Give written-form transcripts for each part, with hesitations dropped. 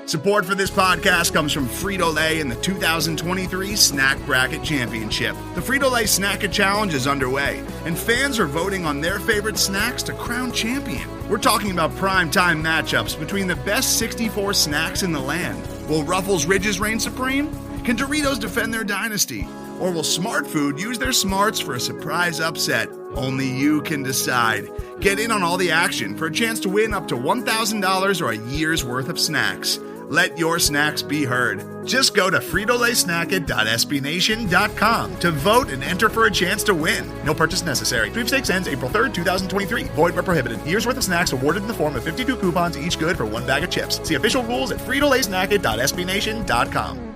Support for this podcast comes from Frito-Lay and the 2023 Snack Bracket Championship. The Frito-Lay Snack-It Challenge is underway, and fans are voting on their favorite snacks to crown champion. We're talking about prime-time matchups between the best 64 snacks in the land. Will Ruffles Ridges reign supreme? Can Doritos defend their dynasty? Or will Smart Food use their smarts for a surprise upset? Only you can decide. Get in on all the action for a chance to win up to $1,000 or a year's worth of snacks. Let your snacks be heard. Just go to fritolaysnacket.sbnation.com to vote and enter for a chance to win. No purchase necessary. Sweepstakes ends April 3rd, 2023. Void where prohibited. Year's worth of snacks awarded in the form of 52 coupons, each good for one bag of chips. See official rules at fritolaysnacket.sbnation.com.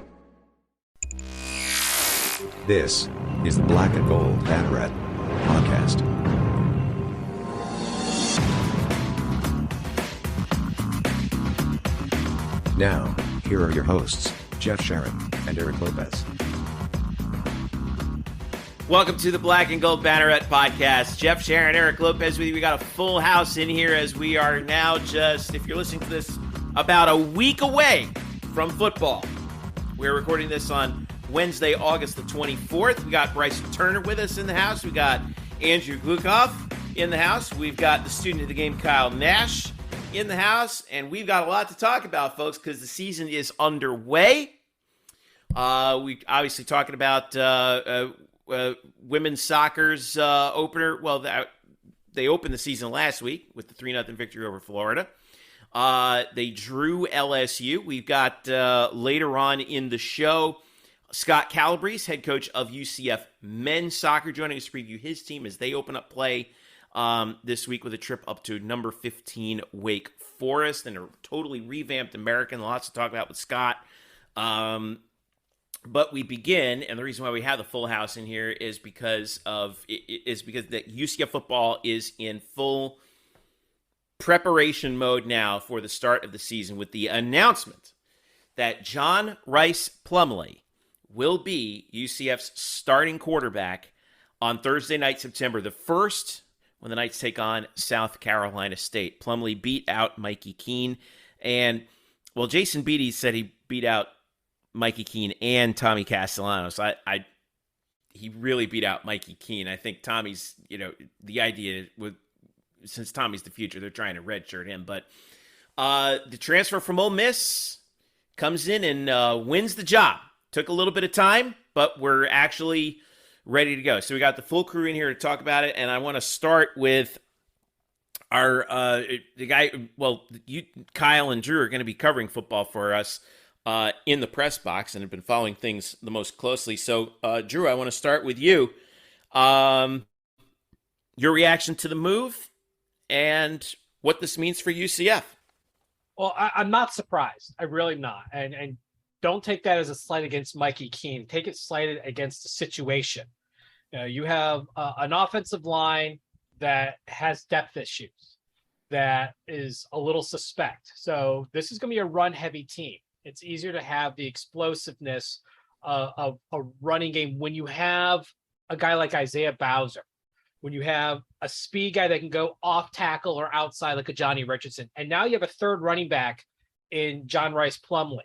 This is the Black Gold Banneret Podcast. Now, here are your hosts, Jeff Sharon and Eric Lopez. Welcome to the Black and Gold Banneret Podcast. Jeff Sharon, Eric Lopez with you. We got a full house in here as we are now just, if you're listening to this, about a week away from football. We're recording this on Wednesday, August the 24th. We got Bryson Turner with us in the house. We got Andrew Glukoff in the house. We've got the student of the game, Kyle Nash, in the house, and we've got a lot to talk about, folks, because the season is underway. We obviously talking about women's soccer's opener. Well, they opened the season last week with the 3-0 victory over Florida. They drew LSU. We've got later on in the show Scott Calabrese, head coach of UCF men's soccer, joining us to preview his team as they open up play this week with a trip up to number 15 Wake Forest and a totally revamped American. Lots to talk about with Scott. But we begin, and the reason why we have the full house in here is because that UCF football is in full preparation mode now for the start of the season with the announcement that John Rhys Plumlee will be UCF's starting quarterback on Thursday night, September the 1st, when the Knights take on South Carolina State. Plumlee beat out Mikey Keene. And, well, Jason Beatty said he beat out Mikey Keene and Tommy Castellanos. He really beat out Mikey Keene. I think Tommy's, the idea with, since Tommy's the future, they're trying to redshirt him. But the transfer from Ole Miss comes in and wins the job. Took a little bit of time, but we're actually ready to go. So we got the full crew in here to talk about it, and I want to start with our the guy. Well, Kyle and Drew are going to be covering football for us in the press box and have been following things the most closely. So, Drew, I want to start with you. Your reaction to the move and what this means for UCF. Well, I'm not surprised. I really am not. And don't take that as a slight against Mikey Keene. Take it slighted against the situation. You have an offensive line that has depth issues, that is a little suspect. So this is going to be a run-heavy team. It's easier to have the explosiveness of a running game when you have a guy like Isaiah Bowser, when you have a speed guy that can go off tackle or outside like a Johnny Richardson. And now you have a third running back in John Rhys Plumlee.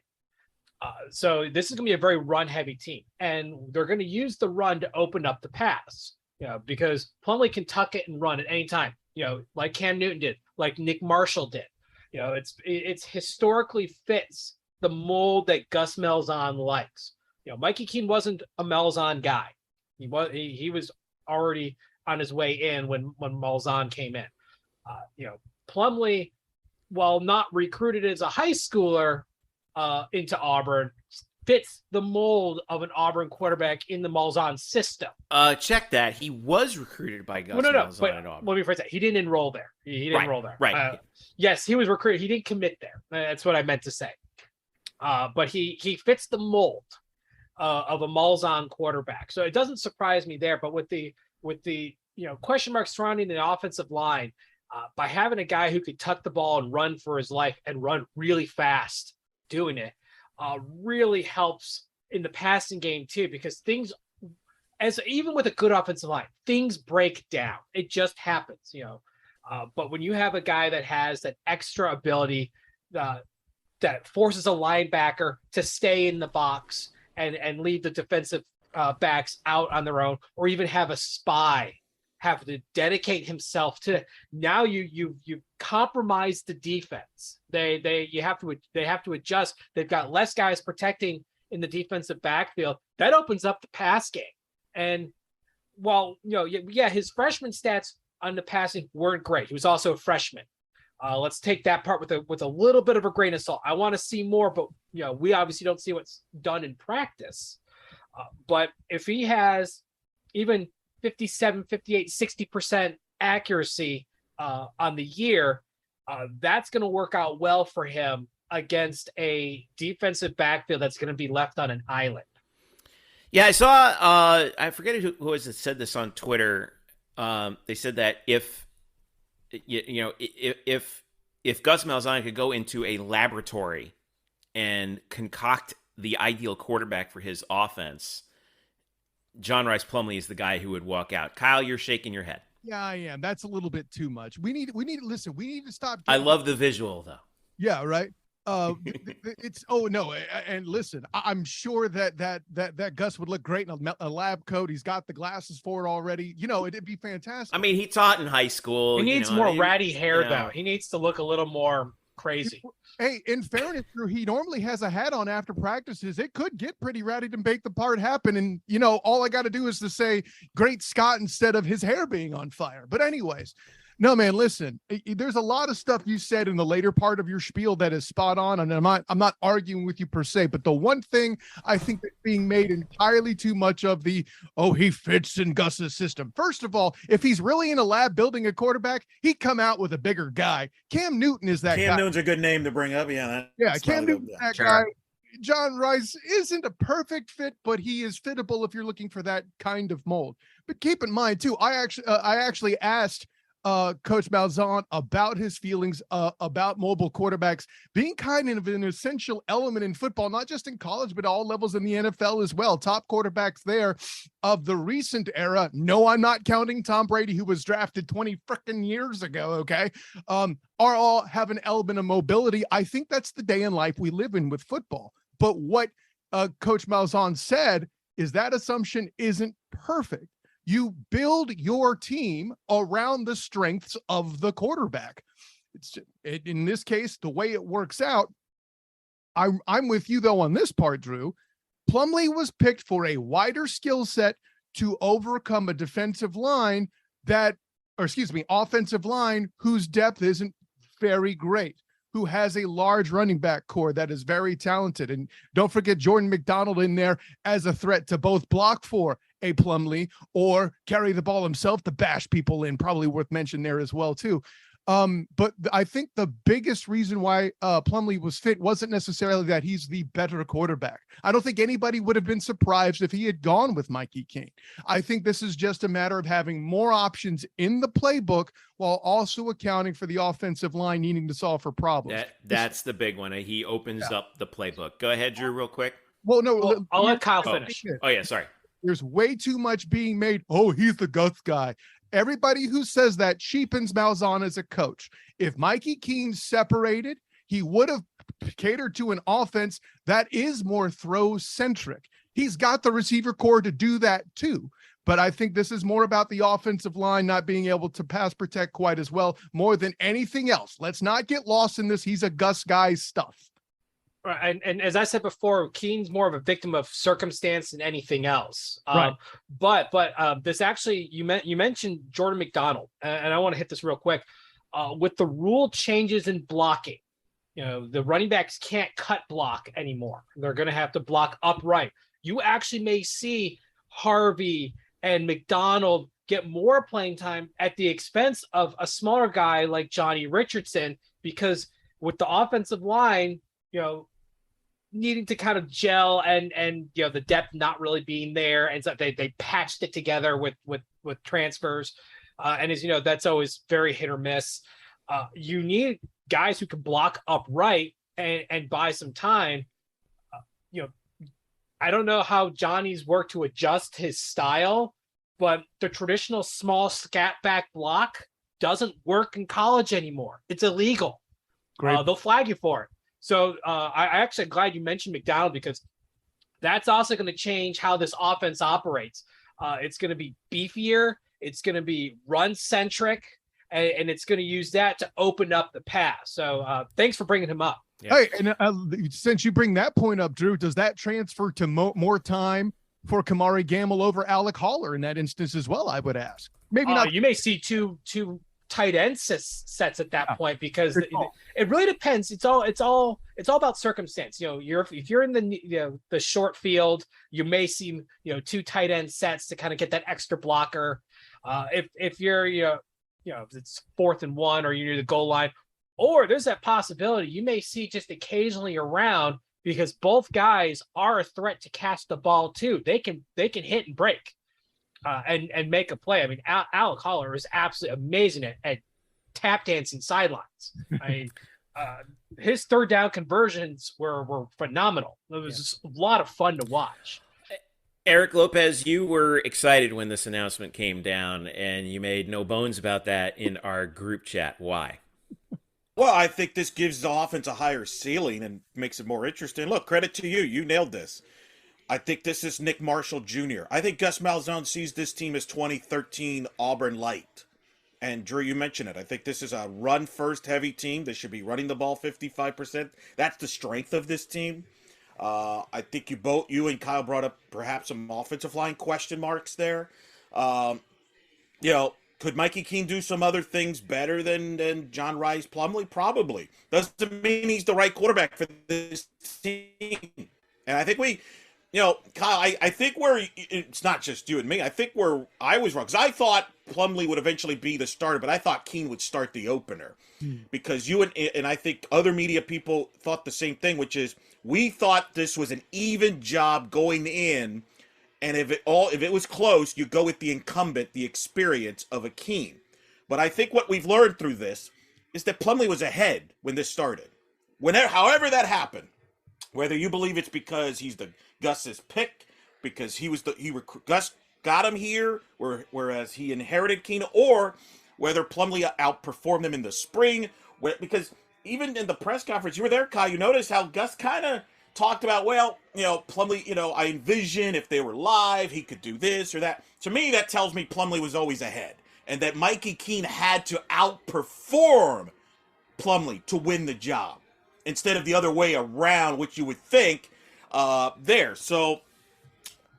So this is going to be a very run-heavy team, and they're going to use the run to open up the pass, because Plumlee can tuck it and run at any time, like Cam Newton did, like Nick Marshall did. It's historically fits the mold that Gus Malzahn likes. Mikey Keene wasn't a Malzahn guy. He was already on his way in when Malzahn came in. Plumlee, while not recruited as a high schooler, into Auburn, fits the mold of an Auburn quarterback in the Malzahn system. Check that. He was recruited by Gus Malzahn at Auburn. Let me phrase that. He didn't enroll there. He didn't enroll there. Right. Yes, he was recruited. He didn't commit there. That's what I meant to say. But he fits the mold of a Malzahn quarterback. So it doesn't surprise me there. But with the question marks surrounding the offensive line, by having a guy who could tuck the ball and run for his life and run really fast, doing it really helps in the passing game too, because things, as even with a good offensive line, things break down. It just happens, But when you have a guy that has that extra ability that forces a linebacker to stay in the box and leave the defensive backs out on their own, or even have a spy have to dedicate himself to. Now you compromise the defense. They have to adjust. They've got less guys protecting in the defensive backfield. That opens up the pass game. And while his freshman stats on the passing weren't great, he was also a freshman. Let's take that part with a little bit of a grain of salt. I want to see more, but we obviously don't see what's done in practice. But if he has even 57, 58, 60% accuracy on the year, that's going to work out well for him against a defensive backfield that's going to be left on an island. Yeah, I saw, I forget who was it said this on Twitter. They said that if Gus Malzahn could go into a laboratory and concoct the ideal quarterback for his offense, John Rhys Plumlee is the guy who would walk out. Kyle, you're shaking your head. Yeah, I am. That's a little bit too much. We need listen. We need to stop. I love the visual though. Yeah, right. It's and listen, I'm sure that Gus would look great in a lab coat. He's got the glasses for it already. It'd be fantastic. I mean, he taught in high school. He needs more ratty hair though. He needs to look a little more crazy. Hey, in fairness, Drew, he normally has a hat on after practices. It could get pretty ratty to make the part happen. And all I got to do is to say "Great Scott" instead of his hair being on fire. But anyways. No, man, listen, there's a lot of stuff you said in the later part of your spiel that is spot on. And I'm not arguing with you per se, but the one thing I think that's being made entirely too much of he fits in Gus's system. First of all, if he's really in a lab building a quarterback, he'd come out with a bigger guy. Cam Newton is that guy. Cam Newton's a good name to bring up. Yeah. Cam Newton's that guy. John Rhys isn't a perfect fit, but he is fittable if you're looking for that kind of mold. But keep in mind too, I actually asked Coach Malzahn about his feelings about mobile quarterbacks being kind of an essential element in football, not just in college, but all levels in the NFL as well. Top quarterbacks there of the recent era. No, I'm not counting Tom Brady, who was drafted 20 freaking years ago. Okay. Are all have an element of mobility. I think that's the day in life we live in with football. But what Coach Malzahn said is that assumption isn't perfect. You build your team around the strengths of the quarterback. In this case, the way it works out, I'm with you, though, on this part, Drew. Plumlee was picked for a wider skill set to overcome a offensive line whose depth isn't very great, who has a large running back core that is very talented. And don't forget Jordan McDonald in there as a threat to both block for a Plumlee or carry the ball himself to bash people in. Probably worth mentioning there as well too. But I think the biggest reason why Plumlee was fit wasn't necessarily that he's the better quarterback. I don't think anybody would have been surprised if he had gone with Mikey King. I think this is just a matter of having more options in the playbook while also accounting for the offensive line needing to solve for problems. That's the big one. He opens up the playbook. Go ahead, Drew, real quick. Well, no, I'll let Kyle finish. Oh yeah, sorry. There's way too much being made. Oh, he's the Gus guy. Everybody who says that cheapens Malzahn as a coach. If Mikey Keene separated, he would have catered to an offense that is more throw-centric. He's got the receiver core to do that too. But I think this is more about the offensive line not being able to pass protect quite as well, more than anything else. Let's not get lost in this. He's a Gus guy stuff. Right. And as I said before, Keene's more of a victim of circumstance than anything else. Right. But this actually, you mentioned Jordan McDonald, and I want to hit this real quick. With the rule changes in blocking, the running backs can't cut block anymore. They're going to have to block upright. You actually may see Harvey and McDonald get more playing time at the expense of a smaller guy like Johnny Richardson, because with the offensive line, needing to kind of gel and the depth not really being there, and so they patched it together with transfers, and as you know, that's always very hit or miss. You need guys who can block upright and buy some time. I don't know how Johnny's worked to adjust his style, but the traditional small scat back block doesn't work in college anymore. It's illegal. Great. They'll flag you for it. So I actually glad you mentioned McDonald, because that's also going to change how this offense operates. It's going to be beefier. It's going to be run-centric, and it's going to use that to open up the pass. So thanks for bringing him up. Yeah. Hey, and since you bring that point up, Drew, does that transfer to more time for Kamari Gamble over Alec Holler in that instance as well, I would ask? Maybe not. You may see two tight end sets at that point, because it really depends. It's all about circumstance. If you're in the short field, you may see two tight end sets to kind of get that extra blocker. If you're if it's 4th and 1 or you're near the goal line, or there's that possibility you may see just occasionally around, because both guys are a threat to catch the ball too. They can hit and break. And make a play. I mean, Alec Holler is absolutely amazing at tap dancing sidelines. I mean, his third down conversions were phenomenal. It was just a lot of fun to watch. Eric Lopez, you were excited when this announcement came down, and you made no bones about that in our group chat. Why? Well, I think this gives the offense a higher ceiling and makes it more interesting. Look, credit to you. You nailed this. I think this is Nick Marshall Jr. I think Gus Malzahn sees this team as 2013 Auburn light. And Drew, you mentioned it. I think this is a run-first heavy team. They should be running the ball 55%. That's the strength of this team. I think you and Kyle brought up perhaps some offensive line question marks there. Could Mikey Keene do some other things better than John Rhys Plumlee? Probably. Doesn't mean he's the right quarterback for this team. And I think Kyle, I think it's not just you and me. I think I was wrong, because I thought Plumlee would eventually be the starter, but I thought Keene would start the opener, because you and I think other media people thought the same thing, which is we thought this was an even job going in, and if it was close, you go with the incumbent, the experience of a Keene. But I think what we've learned through this is that Plumlee was ahead when this started. However that happened, whether you believe it's because he's the Gus's pick, because Gus got him here, whereas he inherited Keene, or whether Plumlee outperformed him in the spring. Because even in the press conference, you were there, Kyle, you noticed how Gus kind of talked about, Plumlee, I envision if they were live, he could do this or that. To me, that tells me Plumlee was always ahead, and that Mikey Keene had to outperform Plumlee to win the job, instead of the other way around, which you would think there. So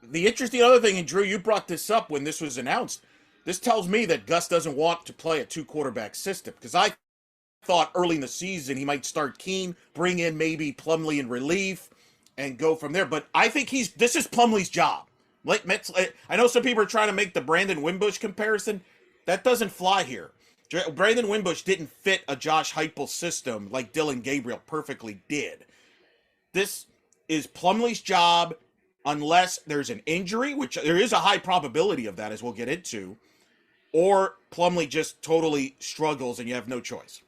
the interesting other thing, and Drew, you brought this up when this was announced, this tells me that Gus doesn't want to play a 2-quarterback system, because I thought early in the season he might start Keene, bring in maybe Plumlee in relief, and go from there. But I think this is Plumlee's job. I know some people are trying to make the Brandon Wimbush comparison. That doesn't fly here. Brandon Wimbush didn't fit a Josh Heupel system like Dylan Gabriel perfectly did. This is Plumlee's job, unless there's an injury, which there is a high probability of that, as we'll get into, or Plumlee just totally struggles and you have no choice.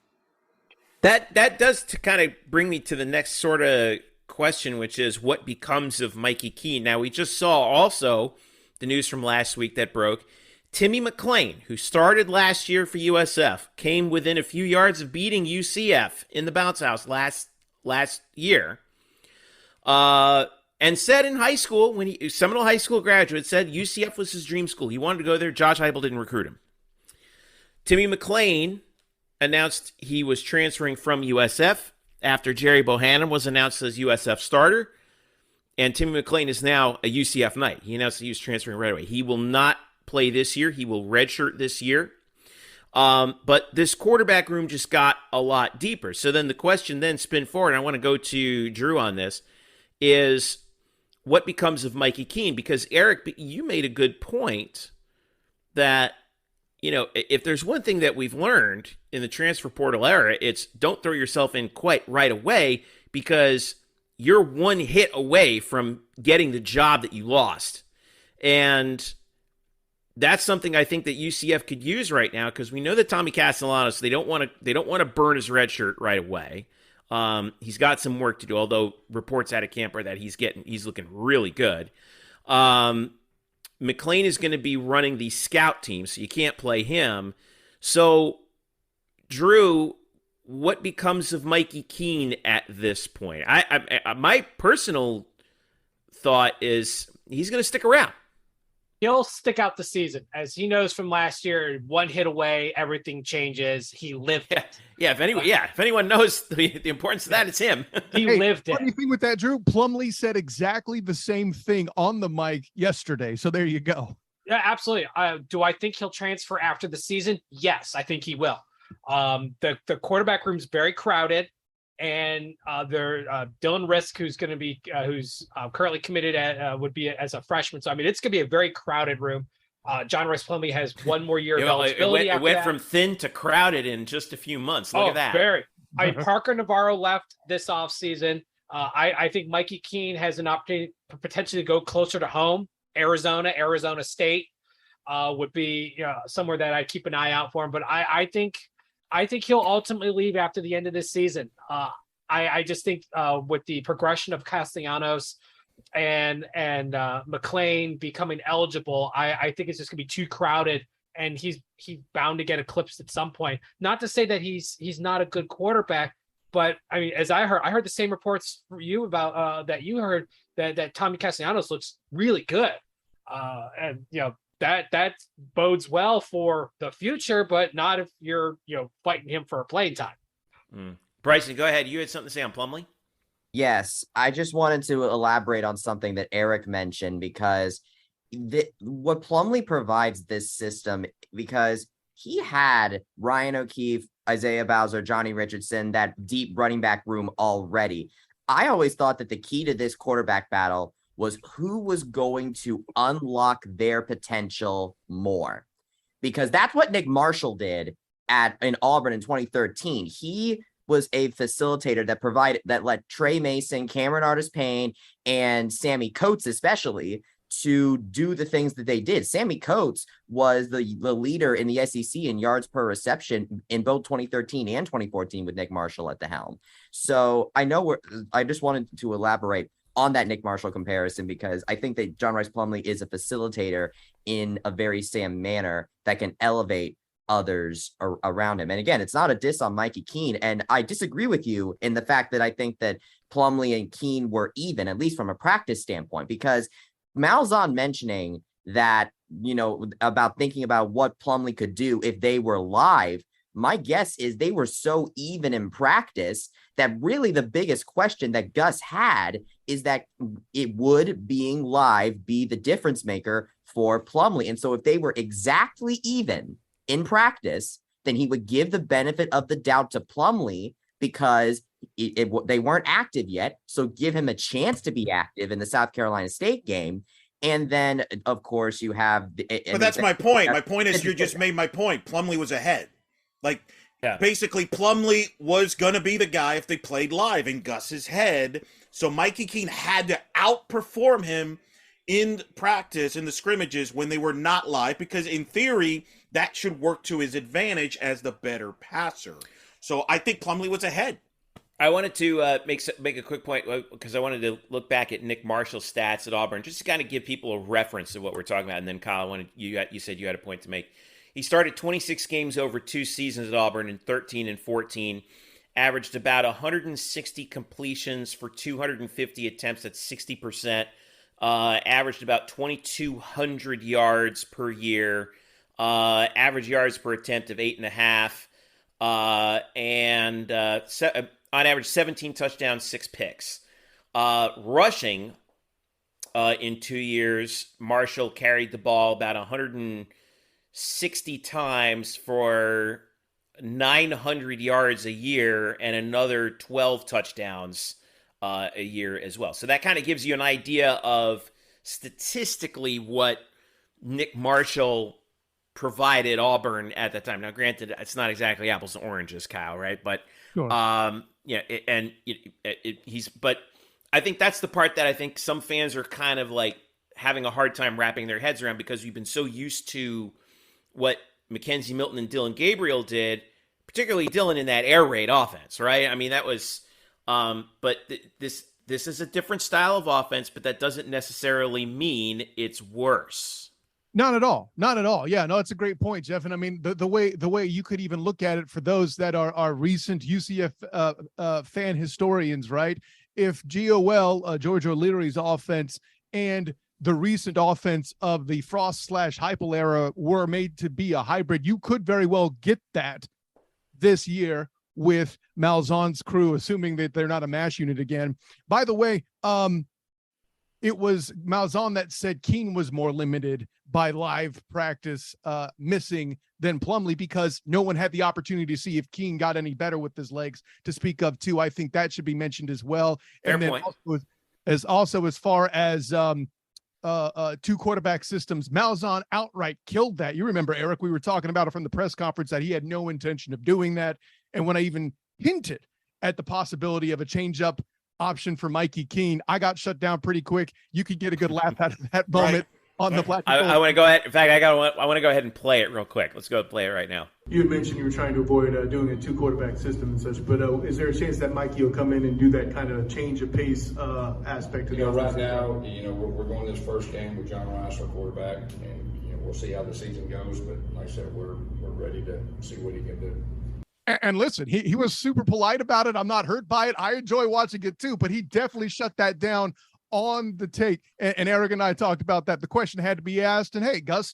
That does to kind of bring me to the next sort of question, which is what becomes of Mikey Keene. Now, we just saw also the news from last week that broke. Timmy McClain, who started last year for USF, came within a few yards of beating UCF in the bounce house last year. And said in high school, when he Seminole High School graduate, said UCF was his dream school. He wanted to go there. Josh Heupel didn't recruit him. Timmy McClain announced he was transferring from USF after Jerry Bohannon was announced as USF starter. And Timmy McClain is now a UCF Knight. He announced he was transferring right away. He will not play this year. He will redshirt this year. But this quarterback room just got a lot deeper. So then the question then spin forward, and I want to go to Drew on this, is what becomes of Mikey Keene? Because, Eric, you made a good point that, if there's one thing that we've learned in the transfer portal era, it's don't throw yourself in quite right away, because you're one hit away from getting the job that you lost. And that's something I think that UCF could use right now, because we know that Tommy Castellanos, they don't want to burn his red shirt right away. He's got some work to do, although reports out of camp are that he's looking really good. McClain is going to be running the scout team, so you can't play him. So, Drew, what becomes of Mikey Keene at this point? My personal thought is he's going to stick around. He'll stick out the season. As he knows from last year, one hit away, everything changes. He lived it. Yeah, if anyone knows the importance of that, it's him. He lived it. Funny thing with that, Drew, Plumlee said exactly the same thing on the mic yesterday. So there you go. Yeah, absolutely. Do I think he'll transfer after the season? Yes, I think he will. The quarterback room's very crowded. And Dylan Risk, who's going to be who's currently committed would be as a freshman. So I mean, it's going to be a very crowded room. John Rhys Plumlee has one more year of eligibility. It went from thin to crowded in just a few months. Look at that. Very. Parker Navarro left this offseason. I think Mikey Keene has an opportunity to potentially go closer to home. Arizona State would be somewhere that I keep an eye out for him. But I think he'll ultimately leave after the end of this season. I just think with the progression of Castellanos and McLean becoming eligible, I think it's just gonna be too crowded, and he's bound to get eclipsed at some point. Not to say that he's not a good quarterback, but I mean, as I heard the same reports from you about that you heard that Tommy Castellanos looks really good, and that bodes well for the future, but not if you're, fighting him for a playing time. Bryson, go ahead. You had something to say on Plumlee? Yes, I just wanted to elaborate on something that Eric mentioned, because what Plumlee provides this system, because he had Ryan O'Keefe, Isaiah Bowser, Johnny Richardson, that deep running back room already. I always thought that the key to this quarterback battle was who was going to unlock their potential more, because that's what Nick Marshall did in Auburn in 2013. He was a facilitator that let Trey Mason, Cameron Artis-Payne, and Sammy Coates especially to do the things that they did. Sammy Coates was the leader in the SEC in yards per reception in both 2013 and 2014 with Nick Marshall at the helm. So I just wanted to elaborate on that Nick Marshall comparison, because I think that John Rhys Plumlee is a facilitator in a very same manner that can elevate others around him. And again, it's not a diss on Mikey Keene. And I disagree with you in the fact that I think that Plumlee and Keene were even, at least from a practice standpoint, because Malzahn mentioning that, about thinking about what Plumlee could do if they were live, my guess is they were so even in practice that really the biggest question that Gus had is that being live be the difference maker for Plumlee. And so if they were exactly even in practice, then he would give the benefit of the doubt to Plumlee, because they weren't active yet. So give him a chance to be active in the South Carolina State game. And then, of course, you have... But that's my point. My point is, you just made my point. Plumlee was ahead. Basically, Plumlee was going to be the guy if they played live in Gus's head. So Mikey Keene had to outperform him in practice, in the scrimmages, when they were not live, because in theory, that should work to his advantage as the better passer. So I think Plumlee was ahead. I wanted to make a quick point, because I wanted to look back at Nick Marshall's stats at Auburn, just to kind of give people a reference of what we're talking about. And then, Kyle, you said you had a point to make. He started 26 games over 2 seasons at Auburn in 13 and 14, averaged about 160 completions for 250 attempts. That's 60%. Averaged about 2,200 yards per year. Average yards per attempt of 8.5. And on average, 17 touchdowns, 6 picks. Rushing in 2 years, Marshall carried the ball about 160 times for 900 yards a year and another 12 touchdowns a year as well. So that kind of gives you an idea of statistically what Nick Marshall provided Auburn at that time. Now, granted, it's not exactly apples and oranges, Kyle, right? But sure. But I think that's the part that I think some fans are kind of like having a hard time wrapping their heads around, because we've been so used to what Mackenzie Milton and Dylan Gabriel did, particularly Dylan in that air raid offense, right? I mean, that was, but this is a different style of offense, but that doesn't necessarily mean it's worse. Not at all. Not at all. Yeah, no, it's a great point, Jeff. And I mean, the way you could even look at it for those that are recent UCF fan historians, right? If GOL, George O'Leary's offense, and the recent offense of the Frost/Heupel era were made to be a hybrid, you could very well get that this year with Malzahn's crew, assuming that they're not a mash unit again. By the way, it was Malzahn that said Keene was more limited by live practice missing than Plumlee because no one had the opportunity to see if Keene got any better with his legs to speak of too. I think that should be mentioned as well. Fair and then point. Also as far as two quarterback systems, Malzahn outright killed that. You remember, Eric, we were talking about it from the press conference that he had no intention of doing that. And when I even hinted at the possibility of a change-up option for Mikey Keene, I got shut down pretty quick. You could get a good laugh out of that moment on the Black Gold. I want to go ahead. In fact, I want to go ahead and play it real quick. Let's go play it right now. You had mentioned you were trying to avoid doing a two-quarterback system and such, but is there a chance that Mikey will come in and do that kind of change of pace aspect to the offense? Right now, we're going this first game with John Rhys, our quarterback, and we'll see how the season goes. But like I said, we're ready to see what he can do. And listen, he was super polite about it. I'm not hurt by it. I enjoy watching it too, but he definitely shut that down on the tape. And Eric and I talked about that. The question had to be asked, and hey, Gus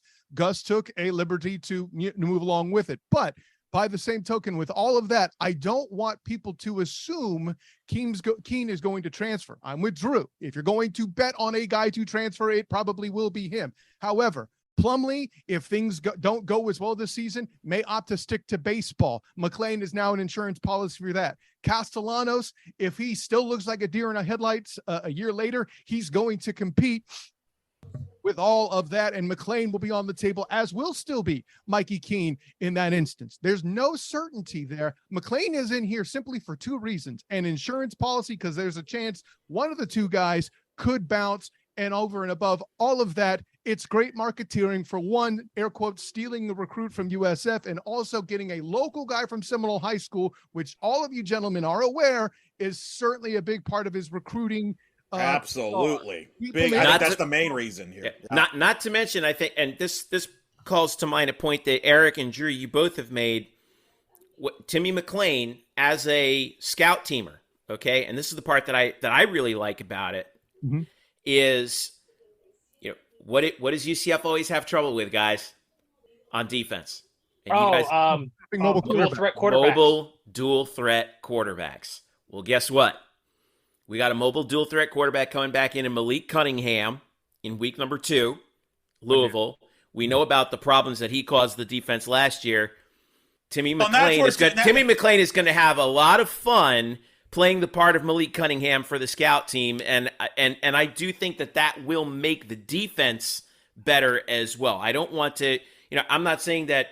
took a liberty to move along with it. But by the same token, with all of that, I don't want people to assume Keene is going to transfer. I'm with Drew. If you're going to bet on a guy to transfer, it probably will be him. However, Plumlee, if things don't go as well this season, may opt to stick to baseball. McLean is now an insurance policy for that. Castellanos, if he still looks like a deer in the headlights a year later, he's going to compete with all of that, and McLean will be on the table, as will still be Mikey Keene in that instance. There's no certainty there. McLean is in here simply for two reasons: an insurance policy, because there's a chance one of the two guys could bounce, and over and above all of that, it's great marketeering for one, air quotes, stealing the recruit from USF, and also getting a local guy from Seminole High School, which all of you gentlemen are aware is certainly a big part of his recruiting. Absolutely. Big. I think that's the main reason here. Yeah. Not to mention, I think, and this calls to mind a point that Eric and Drew, you both have made. Timmy McLean as a scout teamer, okay, and this is the part that I really like about it, is, what does UCF always have trouble with, guys, on defense? And dual threat quarterbacks. Mobile dual threat quarterbacks. Well, guess what? We got a mobile dual threat quarterback coming back in Malik Cunningham in week number 2, Louisville. We know about the problems that he caused the defense last year. Timmy McLean is going to have a lot of fun playing the part of Malik Cunningham for the scout team, and I do think that will make the defense better as well. I don't want to, I'm not saying that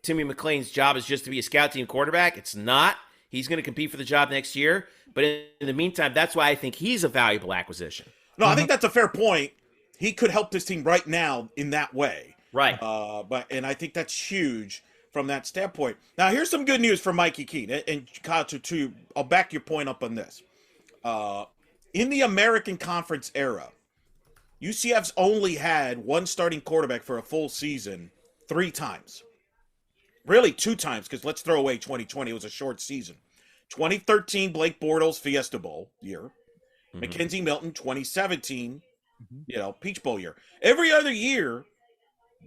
Timmy McLean's job is just to be a scout team quarterback. It's not. He's going to compete for the job next year, but in the meantime, that's why I think he's a valuable acquisition. No, I think that's a fair point. He could help this team right now in that way. Right. And I think that's huge from that standpoint. Now, here's some good news for Mikey Keene. And Kyle, I'll back your point up on this. In the American Conference era, UCF's only had one starting quarterback for a full season 3 times. Really 2 times, because let's throw away 2020. It was a short season. 2013, Blake Bortles Fiesta Bowl year. Mackenzie Milton, 2017, Peach Bowl year. Every other year,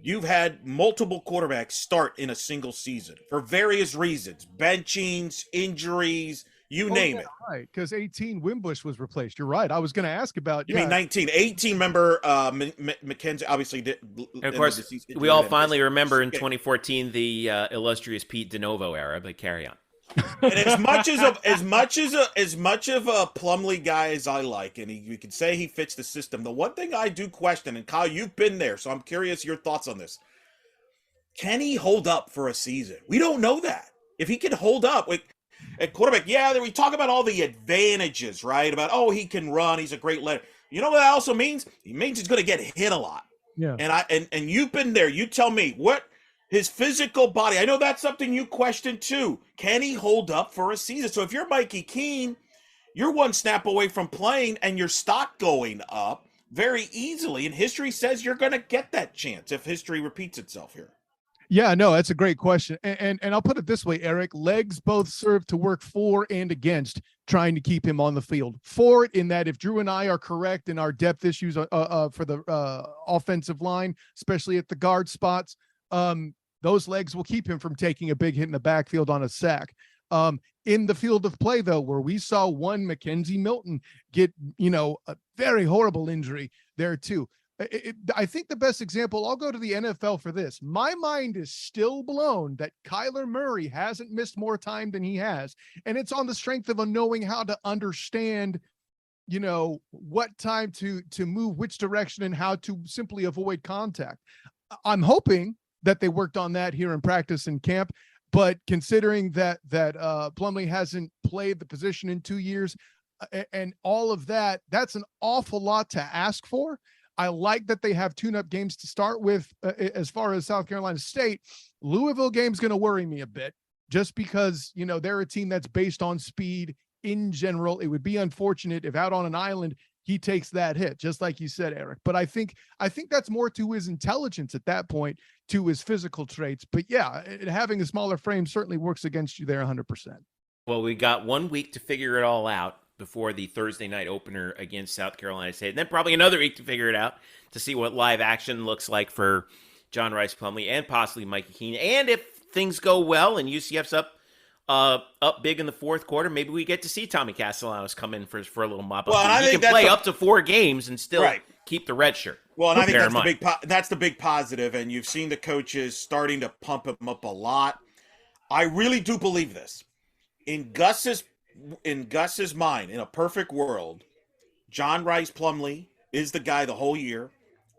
you've had multiple quarterbacks start in a single season for various reasons. Benchings, injuries, you name it. Right, because 18 Wimbush was replaced. You're right. I was going to ask about. You mean 19. 18, remember, McKenzie obviously did. And of course, we all finally remember in 2014 the illustrious Pete DeNovo era, but carry on. And as much of a Plumlee guy as I like, and you can say he fits the system, the one thing I do question, and Kyle, you've been there, so I'm curious your thoughts on this. Can he hold up for a season? We don't know that. If he can hold up at quarterback, we talk about all the advantages, right? About, he can run, he's a great leader. You know what that also means? It means he's going to get hit a lot. Yeah. And you've been there. You tell me what his physical body. I know that's something you question too. Can he hold up for a season? So if you're Mikey Keene, you're one snap away from playing and your stock going up. very easily, and history says you're going to get that chance if history repeats itself here. Yeah, no, that's a great question. And I'll put it this way, Eric, legs both serve to work for and against trying to keep him on the field. For it in that if Drew and I are correct in our depth issues for the offensive line, especially at the guard spots, those legs will keep him from taking a big hit in the backfield on a sack. In the field of play, though, where we saw one Mackenzie Milton get, a very horrible injury there too. I think the best example, I'll go to the NFL for this. My mind is still blown that Kyler Murray hasn't missed more time than he has. And it's on the strength of knowing how to understand, what time to move which direction and how to simply avoid contact. I'm hoping that they worked on that here in practice and camp. But considering that Plumlee hasn't played the position in 2 years and all of that, that's an awful lot to ask for. I like that they have tune-up games to start with. As far as South Carolina State, Louisville game's going to worry me a bit just because, they're a team that's based on speed in general. It would be unfortunate if out on an island he takes that hit, just like you said, Eric. But I think that's more to his intelligence at that point, to his physical traits. But yeah, having a smaller frame certainly works against you there 100%. Well, we got 1 week to figure it all out before the Thursday night opener against South Carolina State, and then probably another week to figure it out to see what live action looks like for John Rhys Plumlee and possibly Mikey Keene. And if things go well and UCF's up big in the fourth quarter, maybe we get to see Tommy Castellanos come in for a little mop up. Well, he can play up to 4 games and still keep the red shirt. Well, and I think that's the big positive, and you've seen the coaches starting to pump him up a lot. I really do believe this. In Gus's mind, in a perfect world, John Rhys Plumlee is the guy the whole year,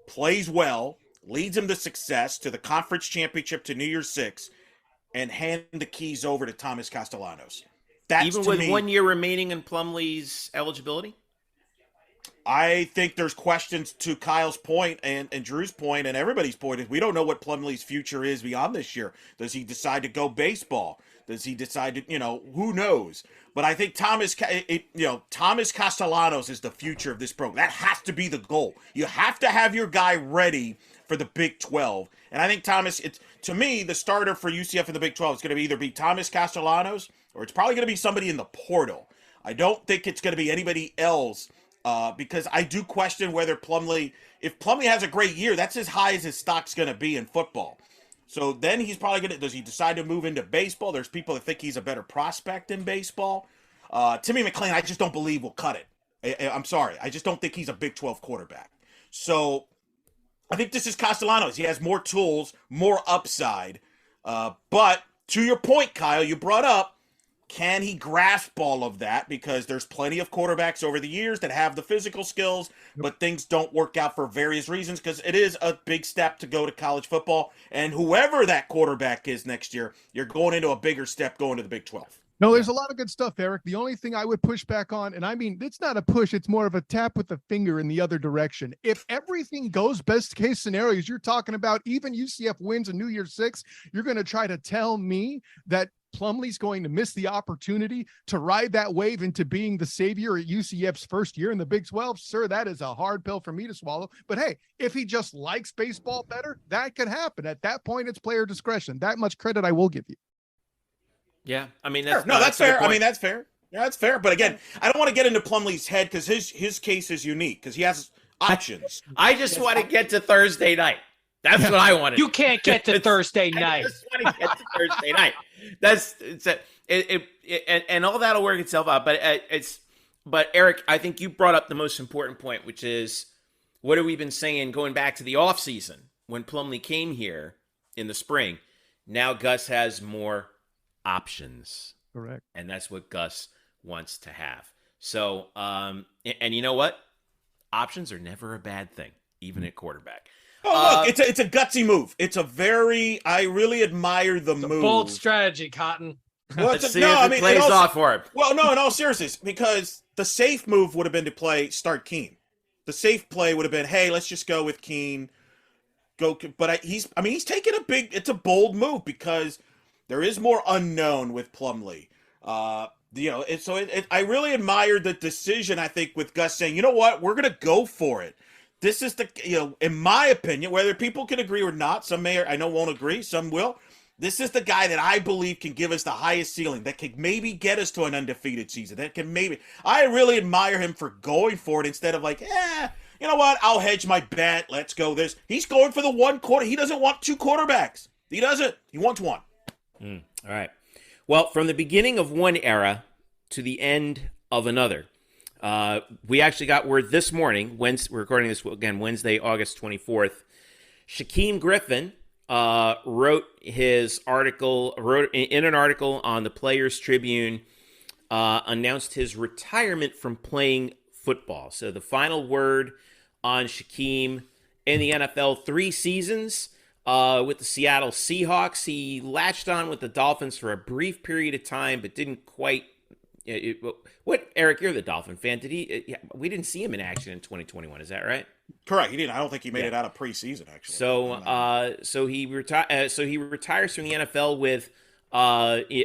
plays well, leads him to success, to the conference championship, to New Year's Six, and hand the keys over to Thomas Castellanos. That's, even with 1 year remaining in Plumlee's eligibility? I think there's questions to Kyle's point and Drew's point and everybody's point. Is we don't know what Plumlee's future is beyond this year. Does he decide to go baseball? Does he decide to, who knows? But I think Thomas Castellanos is the future of this program. That has to be the goal. You have to have your guy ready for the Big 12. And I think to me, the starter for UCF in the Big 12 is going to either be Thomas Castellanos or it's probably going to be somebody in the portal. I don't think it's going to be anybody else because I do question whether if Plumlee has a great year, that's as high as his stock's going to be in football. So then he's probably does he decide to move into baseball? There's people that think he's a better prospect in baseball. Timmy McClain, I just don't believe will cut it. I'm sorry. I just don't think he's a Big 12 quarterback. So I think this is Castellanos. He has more tools, more upside. But to your point, Kyle, you brought up, can he grasp all of that? Because there's plenty of quarterbacks over the years that have the physical skills, but things don't work out for various reasons because it is a big step to go to college football. And whoever that quarterback is next year, you're going into a bigger step going to the Big 12. No, there's a lot of good stuff, Eric. The only thing I would push back on, and I mean, it's not a push, it's more of a tap with the finger in the other direction. If everything goes best case scenarios, you're talking about even UCF wins a New Year's Six, you're going to try to tell me that Plumlee's going to miss the opportunity to ride that wave into being the savior at UCF's first year in the Big 12. Sir, that is a hard pill for me to swallow. But hey, if he just likes baseball better, that could happen. At that point, it's player discretion. That much credit I will give you. Yeah, I mean, that's fair. I mean, that's fair. Yeah, that's fair. But again, I don't want to get into Plumlee's head because his case is unique because he has options. I just want to get to Thursday night. That's what I wanted. You can't get to Thursday night. I just want to get to Thursday night. And all that'll work itself out. But Eric, I think you brought up the most important point, which is what have we been saying going back to the offseason when Plumlee came here in the spring? Now Gus has more options. Correct. And that's what Gus wants to have. So, and you know what? Options are never a bad thing, even at quarterback. Oh, look, it's a gutsy move. I really admire the move. Bold strategy, Cotton. Well, Let's see if it plays off for him. Well, no, in all seriousness, because the safe move would have been to start Keene. The safe play would have been, hey, let's just go with Keene. But he's taking it's a bold move because there is more unknown with Plumlee. I really admired the decision, I think, with Gus saying, you know what, we're going to go for it. this is the, in my opinion, whether people can agree or not, some may, I know won't agree, some will. This is the guy that I believe can give us the highest ceiling, that can maybe get us to an undefeated season. That can maybe, I really admire him for going for it instead of like, you know what, I'll hedge my bet, let's go this. He's going for the one quarter. He doesn't want two quarterbacks. He doesn't. He wants one. All right. Well, from the beginning of one era to the end of another, we actually got word this morning, we're recording this again, Wednesday, August 24th. Shaquem Griffin wrote in an article on the Players Tribune, announced his retirement from playing football. So the final word on Shaquem in the NFL, 3 seasons with the Seattle Seahawks. He latched on with the Dolphins for a brief period of time, but didn't quite. What, Eric, you're the Dolphin fan. We didn't see him in action in 2021. Is that right? Correct. He didn't. I don't think he made it out of preseason, actually. So he retires from the NFL with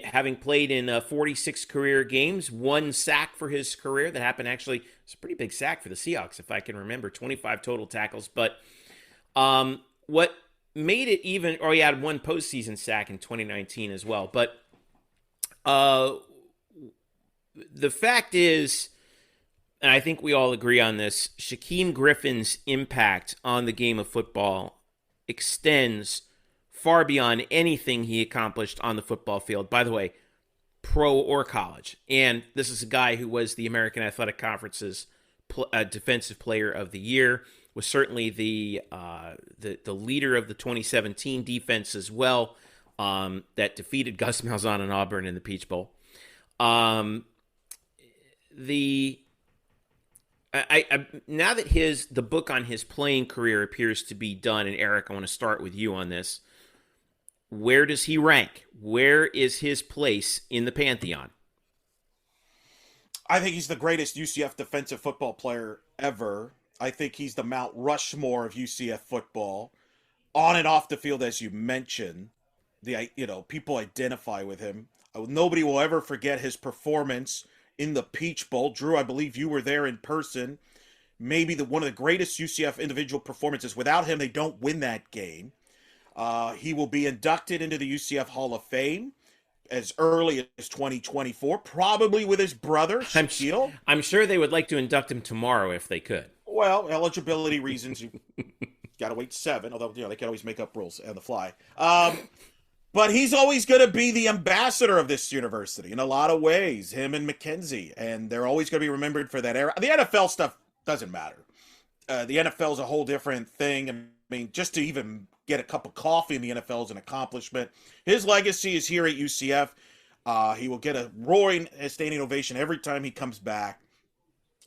having played in 46 career games, 1 sack for his career. That happened actually. It's a pretty big sack for the Seahawks, if I can remember. 25 total tackles. But what made it even, or he had 1 postseason sack in 2019 as well. But the fact is, and I think we all agree on this, Shaquem Griffin's impact on the game of football extends far beyond anything he accomplished on the football field. By the way, pro or college. And this is a guy who was the American Athletic Conference's Defensive Player of the Year, was certainly the leader of the 2017 defense as well, that defeated Gus Malzahn and Auburn in the Peach Bowl. Now that the book on his playing career appears to be done, and Eric, I want to start with you on this. Where does he rank? Where is his place in the pantheon? I think he's the greatest UCF defensive football player ever. I think he's the Mount Rushmore of UCF football, on and off the field, as you mentioned. People identify with him. Nobody will ever forget his performance in the Peach Bowl. Drew, I believe you were there in person. Maybe one of the greatest UCF individual performances. Without him, they don't win that game. He will be inducted into the UCF Hall of Fame as early as 2024, probably with his brother, Shaquille. I'm sure they would like to induct him tomorrow if they could. Well, eligibility reasons, you got to wait 7, although they can always make up rules on the fly. But he's always going to be the ambassador of this university in a lot of ways, him and McKenzie. And they're always going to be remembered for that era. The NFL stuff doesn't matter. The NFL is a whole different thing. I mean, just to even get a cup of coffee in the NFL is an accomplishment. His legacy is here at UCF. He will get a roaring standing ovation every time he comes back.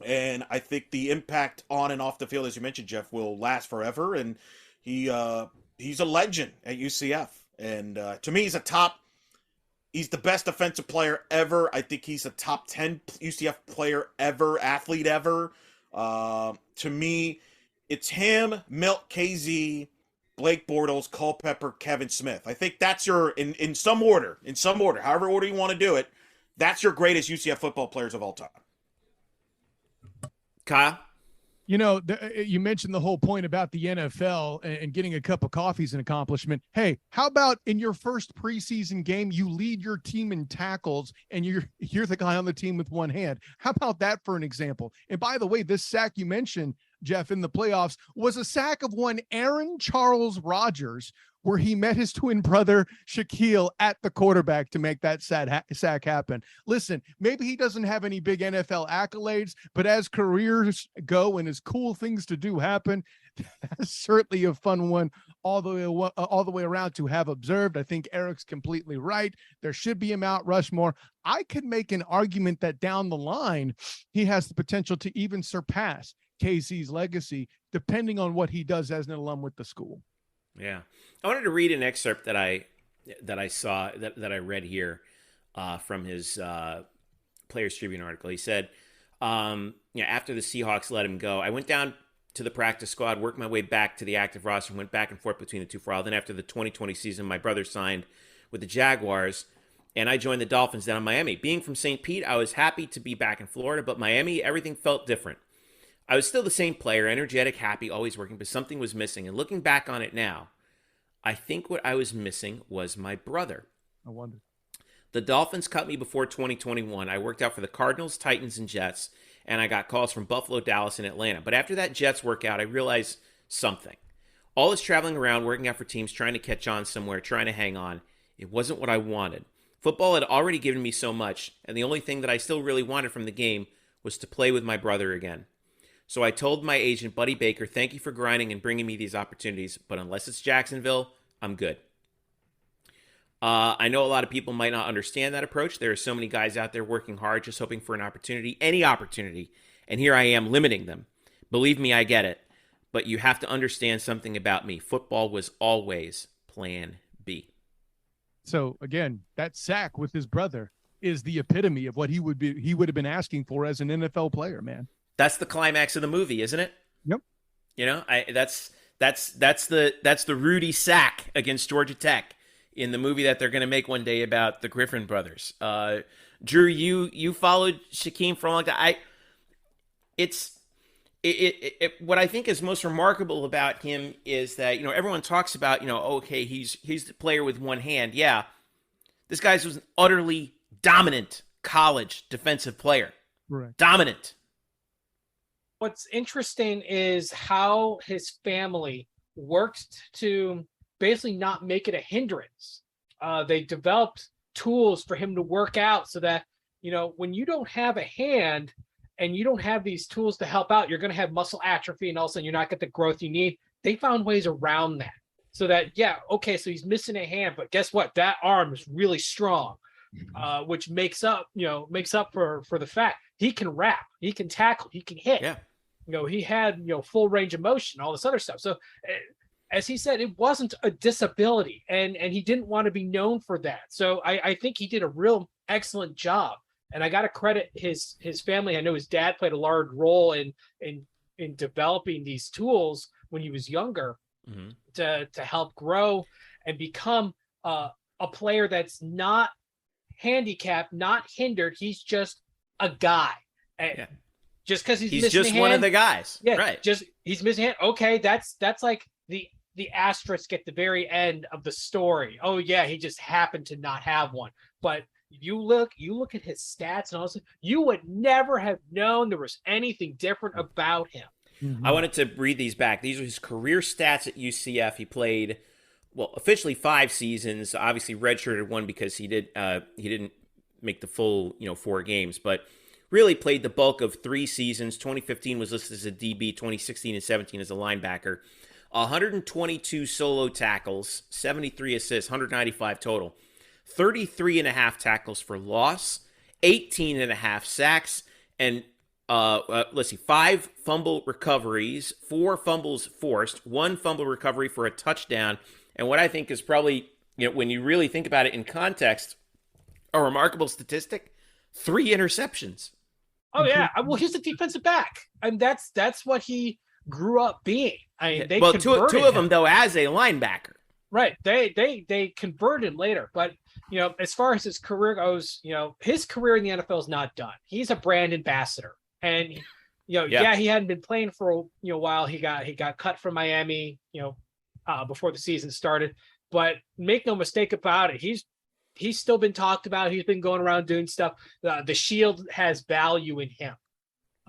And I think the impact on and off the field, as you mentioned, Jeff, will last forever. And he's a legend at UCF. And to me, he's the best defensive player ever. I think he's a top 10 UCF player ever, athlete ever. To me, it's him, Milt, KZ, Blake Bortles, Culpepper, Kevin Smith. I think that's your, in some order, however order you want to do it, that's your greatest UCF football players of all time. Kyle? You mentioned the whole point about the NFL and getting a cup of coffee is an accomplishment. Hey, how about in your first preseason game, you lead your team in tackles and you're the guy on the team with one hand? How about that for an example? And by the way, this sack you mentioned, Jeff, in the playoffs was a sack of one Aaron Charles Rodgers, where he met his twin brother Shaquille at the quarterback to make that sack happen. Listen, maybe he doesn't have any big NFL accolades, but as careers go and as cool things to do happen, that's certainly a fun one all the way around to have observed. I think Eric's completely right. There should be a Mount Rushmore. I could make an argument that down the line, he has the potential to even surpass KC's legacy, depending on what he does as an alum with the school. Yeah. I wanted to read an excerpt that I saw, that I read here from his Players Tribune article. He said, after the Seahawks let him go, I went down to the practice squad, worked my way back to the active roster, went back and forth between the two for a while. Then after the 2020 season, my brother signed with the Jaguars, and I joined the Dolphins down in Miami. Being from St. Pete, I was happy to be back in Florida, but Miami, everything felt different. I was still the same player, energetic, happy, always working, but something was missing. And looking back on it now, I think what I was missing was my brother. I wonder. The Dolphins cut me before 2021. I worked out for the Cardinals, Titans, and Jets, and I got calls from Buffalo, Dallas, and Atlanta. But after that Jets workout, I realized something. All this traveling around, working out for teams, trying to catch on somewhere, trying to hang on, it wasn't what I wanted. Football had already given me so much, and the only thing that I still really wanted from the game was to play with my brother again. So I told my agent, Buddy Baker, thank you for grinding and bringing me these opportunities, but unless it's Jacksonville, I'm good. I know a lot of people might not understand that approach. There are so many guys out there working hard, just hoping for an opportunity, any opportunity, and here I am limiting them. Believe me, I get it, but you have to understand something about me. Football was always plan B. So again, that sack with his brother is the epitome of what he would have been asking for as an NFL player, man. That's the climax of the movie, isn't it? Yep. You know, that's the Rudy sack against Georgia Tech in the movie that they're going to make one day about the Griffin brothers. Drew, you followed Shaquem for a long time. What I think is most remarkable about him is that, you know, everyone talks about, you know, okay, he's the player with one hand. Yeah, this guy was an utterly dominant college defensive player. Right. Dominant. What's interesting is how his family worked to basically not make it a hindrance. They developed tools for him to work out so that, you know, when you don't have a hand and you don't have these tools to help out, you're going to have muscle atrophy and all of a sudden you're not get the growth you need. They found ways around that so that, yeah, okay, so he's missing a hand, but guess what? That arm is really strong, which makes up for the fact he can wrap, he can tackle, he can hit. Yeah. You know, he had, you know, full range of motion, all this other stuff. So as he said, it wasn't a disability and he didn't want to be known for that. So I think he did a real excellent job. And I got to credit his family. I know his dad played a large role in developing these tools when he was younger to help grow and become a player that's not handicapped, not hindered. He's just a guy. Yeah. Just because he's missing just a hand, one of the guys. Yeah, right. Just he's missing a hand. Okay, that's like the asterisk at the very end of the story. Oh yeah, he just happened to not have one. But you look at his stats and all this, you would never have known there was anything different about him. I wanted to read these back. These are his career stats at UCF. He played, well, officially 5 seasons. Obviously redshirted one because he didn't make the full 4 games, but really played the bulk of 3 seasons. 2015 was listed as a DB. 2016 and 17 as a linebacker. 122 solo tackles, 73 assists, 195 total. 33 and a half tackles for loss, 18 and a half sacks, and 5 fumble recoveries, 4 fumbles forced, 1 fumble recovery for a touchdown. And what I think is probably, when you really think about it in context, a remarkable statistic, 3 interceptions. Oh yeah, well he's a defensive back, and that's what he grew up being. I mean, two of them though as a linebacker. Right, they converted later, but as far as his career goes, his career in the NFL is not done. He's a brand ambassador, and he hadn't been playing for a while. He got cut from Miami, before the season started. But make no mistake about it, he's still been talked about. He's been going around doing stuff. The Shield has value in him,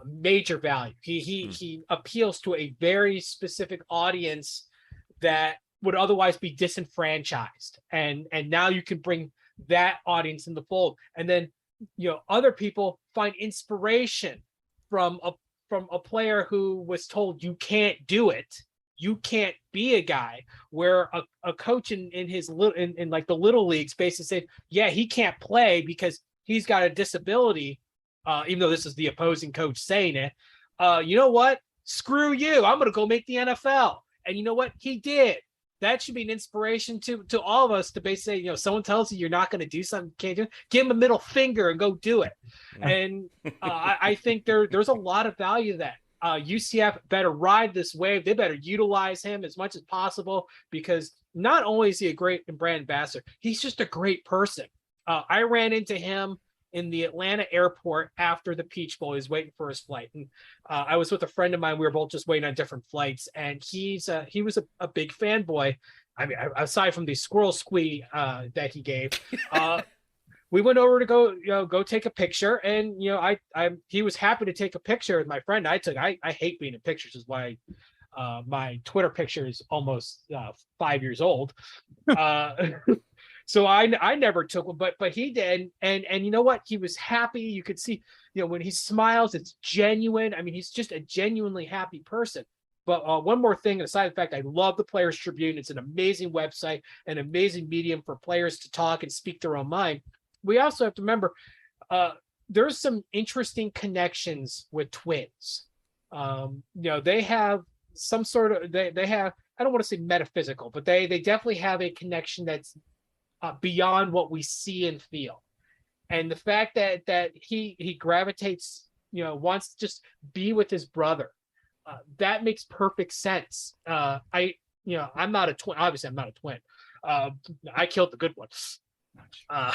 a major value. He appeals to a very specific audience that would otherwise be disenfranchised, and now you can bring that audience in the fold, and then other people find inspiration from a player who was told you can't do it, you can't be a guy, where a coach in like the little leagues basically said, yeah, he can't play because he's got a disability, even though this is the opposing coach saying it. You know what? Screw you. I'm going to go make the NFL. And you know what? He did. That should be an inspiration to all of us to basically say, someone tells you you're not going to do something, can't do it, give him a middle finger and go do it. And I think there's a lot of value to that. UCF better ride this wave. They better utilize him as much as possible, because not only is he a great brand ambassador, he's just a great person. I ran into him in the Atlanta airport after the Peach Bowl. He was waiting for his flight. And I was with a friend of mine. We were both just waiting on different flights. And he was a big fanboy. I mean, aside from the squirrel squee that he gave, we went over to go take a picture. And, he was happy to take a picture with my friend. I hate being in pictures, is why my Twitter picture is almost 5 years old. So I never took one, but he did. And you know what? He was happy. You could see, when he smiles, it's genuine. I mean, he's just a genuinely happy person. But one more thing, aside from the fact I love the Players Tribune. It's an amazing website, an amazing medium for players to talk and speak their own mind. We also have to remember there's some interesting connections with twins. They have some sort of, they have, I don't want to say metaphysical, but they definitely have a connection that's beyond what we see and feel. And the fact that he gravitates, wants to just be with his brother, that makes perfect sense. I'm not a twin. Obviously, I'm not a twin. I killed the good one. I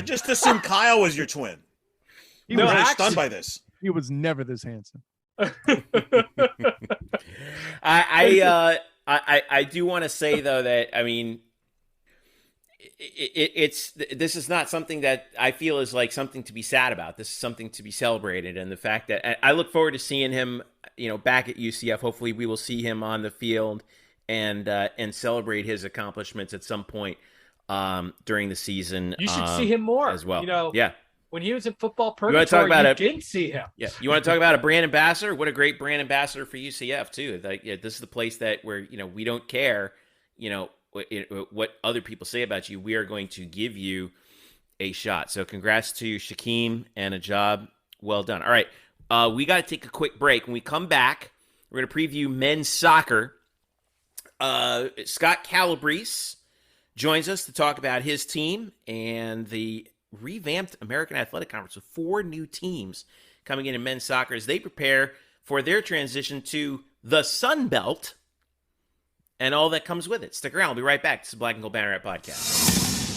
just assumed Kyle was your twin. You were really stunned by this. He was never this handsome. I do want to say though that, I mean, this is not something that I feel is like something to be sad about. This is something to be celebrated, and the fact that I look forward to seeing him, back at UCF. Hopefully, we will see him on the field and celebrate his accomplishments at some point during the season. You should see him more as well. Yeah. When he was in football purgatory, you want to talk about didn't see him. Yeah, you want to talk about a brand ambassador? What a great brand ambassador for UCF too. Like, this is the place where we don't care, what other people say about you. We are going to give you a shot. So congrats to Shaquem and a job well done. All right, we got to take a quick break. When we come back, we're going to preview men's soccer. Scott Calabrese joins us to talk about his team and the revamped American Athletic Conference with 4 new teams coming in men's soccer as they prepare for their transition to the Sun Belt and all that comes with it. Stick around. We'll be right back. This is the Black and Gold Banneret Podcast.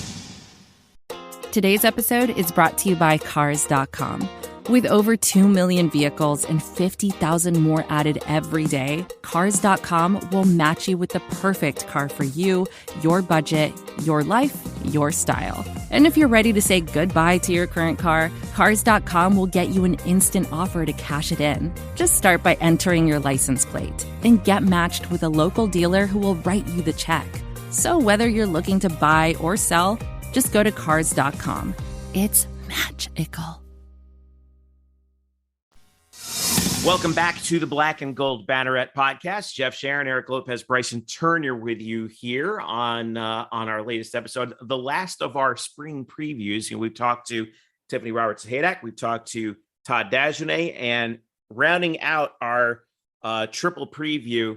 Today's episode is brought to you by Cars.com. With over 2 million vehicles and 50,000 more added every day, Cars.com will match you with the perfect car for you, your budget, your life, your style. And if you're ready to say goodbye to your current car, Cars.com will get you an instant offer to cash it in. Just start by entering your license plate and get matched with a local dealer who will write you the check. So whether you're looking to buy or sell, just go to Cars.com. It's magical. Welcome back to the Black and Gold Banneret Podcast. Jeff Sharon, Eric Lopez, Bryson Turner with you here on our latest episode, the last of our spring previews. We've talked to Tiffany Roberts-Haydak, we've talked to Todd Dagenais, and rounding out our triple preview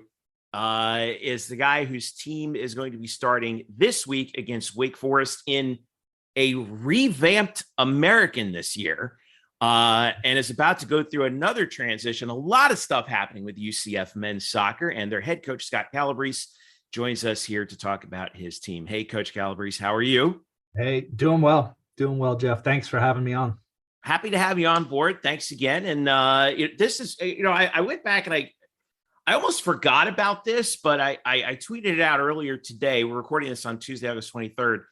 is the guy whose team is going to be starting this week against Wake Forest in a revamped American this year. And is about to go through another transition. A lot of stuff happening with UCF men's soccer, and their head coach, Scott Calabrese, joins us here to talk about his team. Hey, Coach Calabrese, how are you? Hey, doing well, Jeff. Thanks for having me on. Happy to have you on board. Thanks again. And this is, I went back and I almost forgot about this, but I tweeted it out earlier today. We're recording this on Tuesday, August 23rd.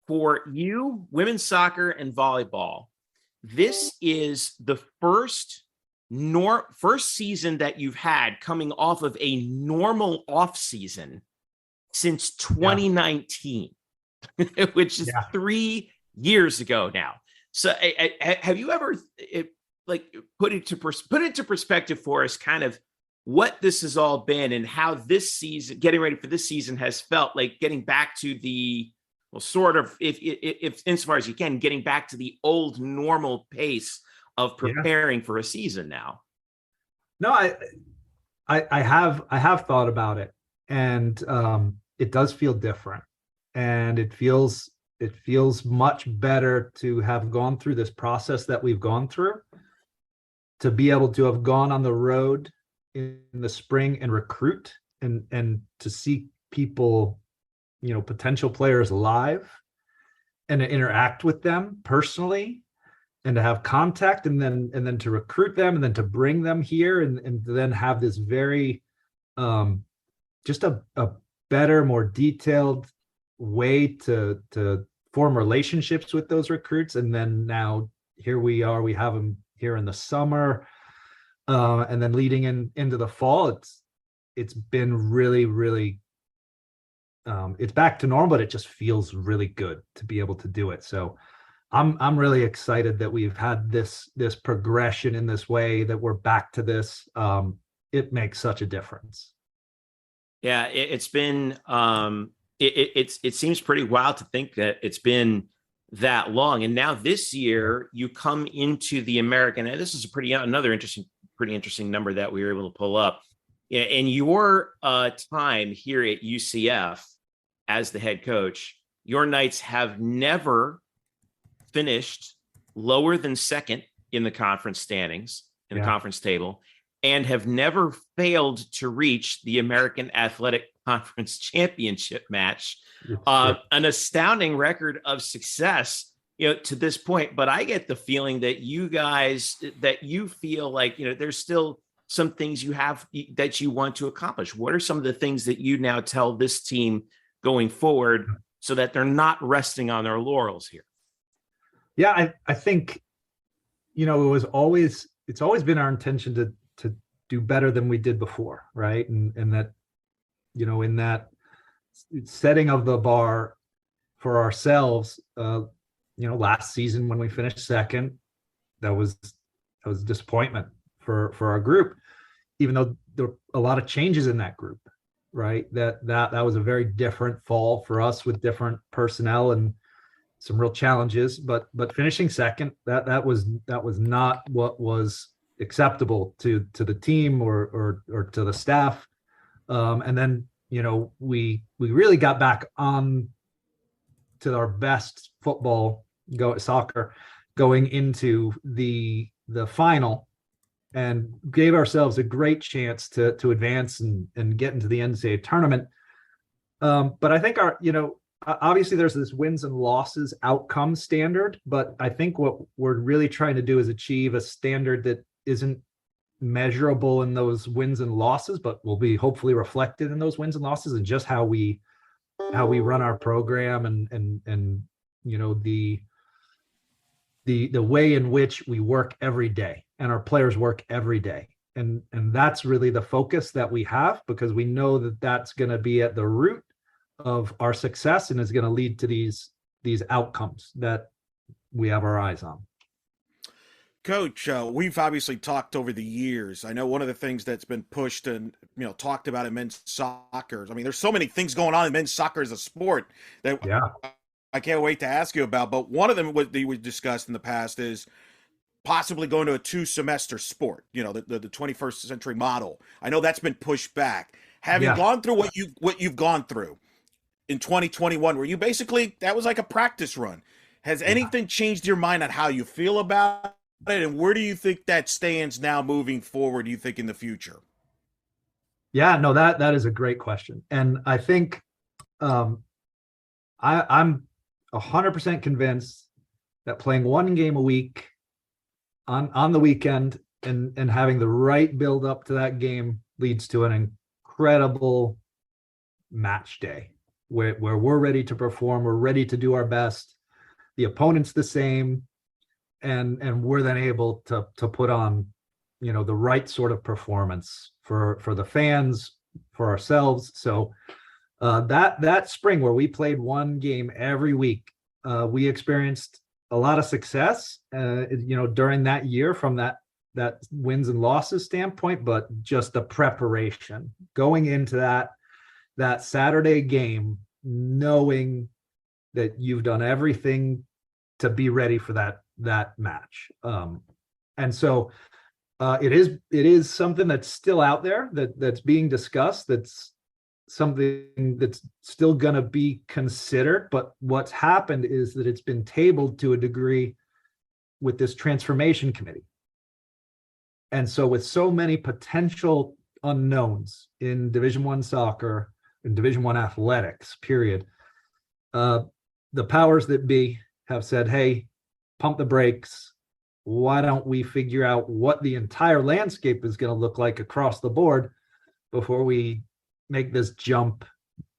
For you, women's soccer and volleyball, this is the first season that you've had coming off of a normal off season since 2019, which is 3 years ago now. So have you ever put into perspective for us kind of what this has all been and how this season, getting ready for this season, has felt like getting back to the, well, sort of, if insofar as you can, getting back to the old normal pace of preparing for a season now? No, I have thought about it, and it does feel different, and it feels much better to have gone through this process that we've gone through, to be able to have gone on the road in the spring and recruit and to see people, potential players live and to interact with them personally to have contact, and then to recruit them, and then to bring them here, and to then have this very just a better, more detailed way to form relationships with those recruits. And then now here we are, we have them here in the summer, and then leading into the fall. It's been really, really it's back to normal, but it just feels really good to be able to do it. So I'm really excited that we've had this progression in this way, that we're back to this. It makes such a difference. Yeah, it's been it seems pretty wild to think that it's been that long. And now this year you come into the American, and this is another pretty interesting number that we were able to pull up. In your time here at UCF as the head coach, your Knights have never finished lower than second in the conference standings, in the conference table, and have never failed to reach the American Athletic Conference championship match. An astounding record of success, to this point. But I get the feeling that you feel like, there's still some things you have that you want to accomplish. What are some of the things that you now tell this team going forward so that they're not resting on their laurels here? Yeah, I think, it's always been our intention to do better than we did before, right? And that, in that setting of the bar for ourselves, last season when we finished second, that was disappointment for our group, even though there were a lot of changes in that group, right? That was a very different fall for us with different personnel and some real challenges, but finishing second, that was not what was acceptable to the team or to the staff. And then, we really got back on to our best soccer going into the final, and gave ourselves a great chance to advance and get into the NCAA tournament. But I think obviously there's this wins and losses outcome standard, but I think what we're really trying to do is achieve a standard that isn't measurable in those wins and losses, but will be hopefully reflected in those wins and losses, and just how we run our program and the way in which we work every day and our players work every day. And that's really the focus that we have, because we know that that's going to be at the root of our success and is going to lead to these outcomes that we have our eyes on. Coach, we've obviously talked over the years. I know one of the things that's been pushed and talked about in men's soccer. I mean, there's so many things going on in men's soccer as a sport that I can't wait to ask you about. But one of them we discussed in the past is possibly going to a 2-semester sport. The 21st century model. I know that's been pushed back. Having gone through what you've gone through in 2021, where you basically, that was like a practice run. Has anything changed your mind on how you feel about it, and where do you think that stands now moving forward, do you think, in the future? Yeah, no, that is a great question. And I think I'm 100% convinced that playing one game a week on the weekend and having the right build up to that game leads to an incredible match day where we're ready to perform, we're ready to do our best. The opponent's the same, and we're then able to put on, the right sort of performance for the fans, for ourselves. So that spring where we played one game every week, we experienced a lot of success, during that year from that wins and losses standpoint, but just the preparation going into that Saturday game, knowing that you've done everything to be ready for that match. And so it is something that's still out there, that's being discussed, that's something that's still going to be considered. But what's happened is that it's been tabled to a degree with this transformation committee. And so with so many potential unknowns in Division I soccer and Division I athletics, period, the powers that be have said, hey, pump the brakes, why don't we figure out what the entire landscape is going to look like across the board before we make this jump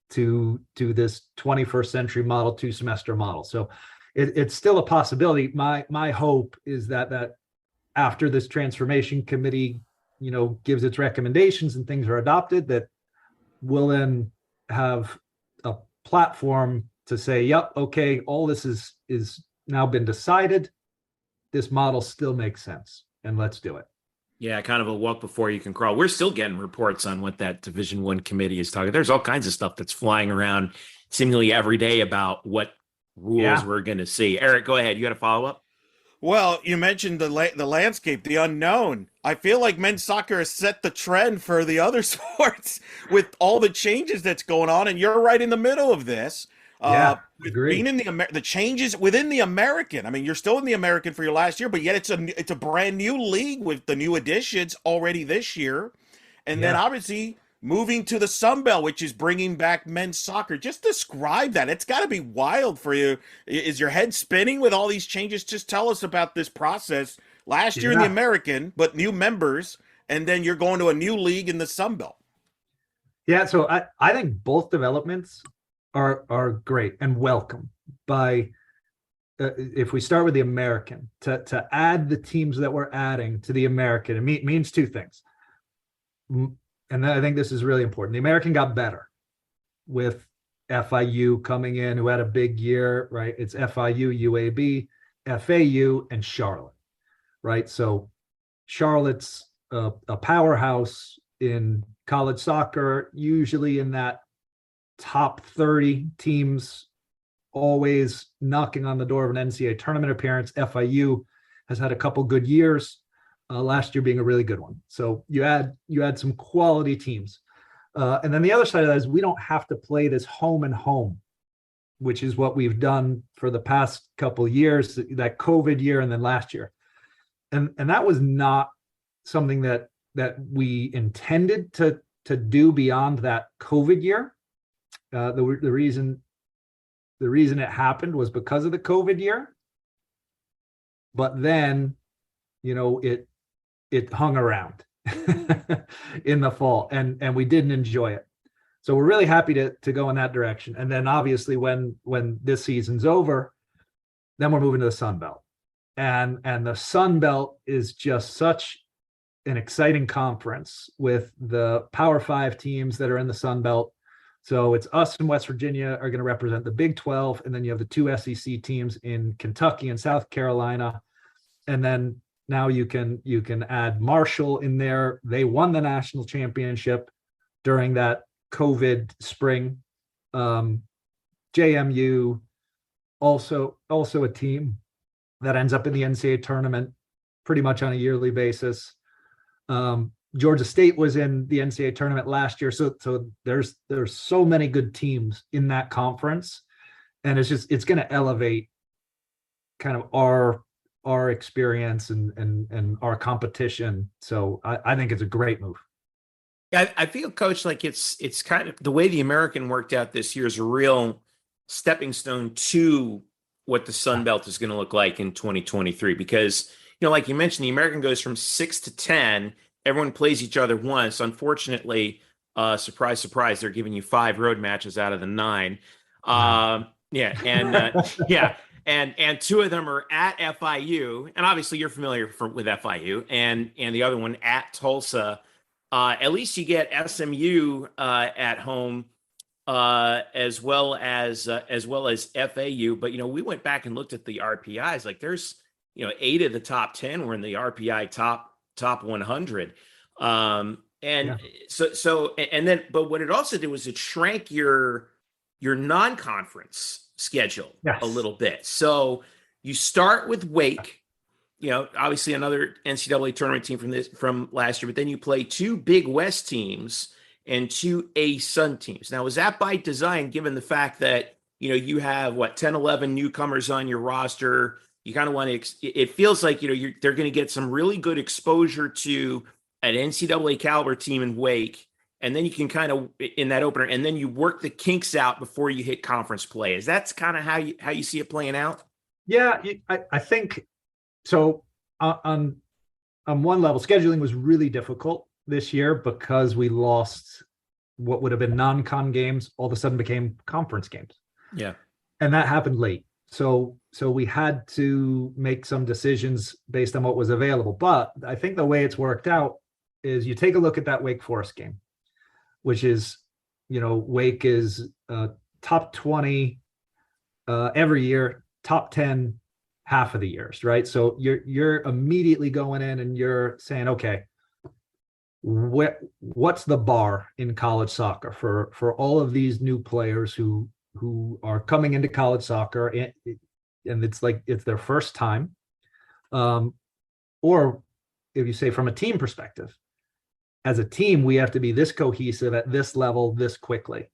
to this 21st century model, 2-semester model. So it's still a possibility. My hope is that after this transformation committee, gives its recommendations and things are adopted, that we'll then have a platform to say, yep, okay, all this is now been decided. This model still makes sense, and let's do it. Yeah, kind of a walk before you can crawl. We're still getting reports on what that Division I committee is talking. There's all kinds of stuff that's flying around seemingly every day about what rules we're going to see. Eric, go ahead. You got a follow-up? Well, you mentioned the landscape, the unknown. I feel like men's soccer has set the trend for the other sports with all the changes that's going on, and you're right in the middle of this. Being in the changes within the American. I mean, you're still in the American for your last year, but yet it's a brand new league with the new additions already this year, and then obviously moving to the Sun Belt, which is bringing back men's soccer. Just describe that. It's got to be wild for you. Is your head spinning with all these changes? Just tell us about this process. Last year in the American, but new members, and then you're going to a new league in the Sun Belt. Yeah, so I think both developments are great and welcome. By if we start with the American, to add the teams that we're adding to the American, it means two things. And I think this is really important. The American got better with FIU coming in, who had a big year, right? It's FIU, UAB, FAU, and Charlotte, right? So Charlotte's a powerhouse in college soccer, usually in that top 30 teams, always knocking on the door of an NCAA tournament appearance. FIU has had a couple good years, last year being a really good one. So you add some quality teams. And then the other side of that is we don't have to play this home and home, which is what we've done for the past couple of years, that COVID year and then last year. And that was not something that we intended to do beyond that COVID year. The reason it happened was because of the COVID year, but then, it hung around in the fall and we didn't enjoy it. So we're really happy to go in that direction. And then obviously when this season's over, then we're moving to the Sun Belt. And the Sun Belt is just such an exciting conference with the Power 5 teams that are in the Sun Belt. So it's us and West Virginia are going to represent the Big 12, and then you have the 2 SEC teams in Kentucky and South Carolina. And then now you can add Marshall in there. They won the national championship during that COVID spring. JMU, also a team that ends up in the NCAA tournament pretty much on a yearly basis. Georgia State was in the NCAA tournament last year. So there's so many good teams in that conference, and it's going to elevate kind of our experience and our competition. So I think it's a great move. Yeah, I feel, Coach, like it's kind of the way the American worked out this year is a real stepping stone to what the Sun Belt is going to look like in 2023. Because, like you mentioned, the American goes from 6 to 10. Everyone plays each other once. Unfortunately, surprise, surprise, they're giving you 5 road matches out of the 9. And 2 of them are at FIU, and obviously you're familiar with FIU, and the other one at Tulsa. At least you get SMU at home, as well as FAU. But we went back and looked at the RPIs. Like there's 8 of the top 10 were in the RPI top 100. But what it also did was it shrank your non-conference schedule a little bit. So you start with Wake, obviously another NCAA tournament team from last year, but then you play 2 Big West teams and 2 A-Sun teams. Now, is that by design, given the fact that, you have 10, 11 newcomers on your roster? You kind of want to, it feels like, they're going to get some really good exposure to an NCAA caliber team in Wake. And then you can kind of, in that opener, and then you work the kinks out before you hit conference play. Is that kind of how you see it playing out? Yeah, I think so. on one level, scheduling was really difficult this year because we lost what would have been non-con games, all of a sudden became conference games. Yeah. And that happened late. So we had to make some decisions based on what was available. But I think the way it's worked out is you take a look at that Wake Forest game, which is, Wake is top 20 every year, top 10 half of the years, right? So you're immediately going in and you're saying, okay, what's the bar in college soccer for all of these new players who are coming into college soccer and it's like it's their first time, or if you say from a team perspective, as a team we have to be this cohesive at this level this quickly.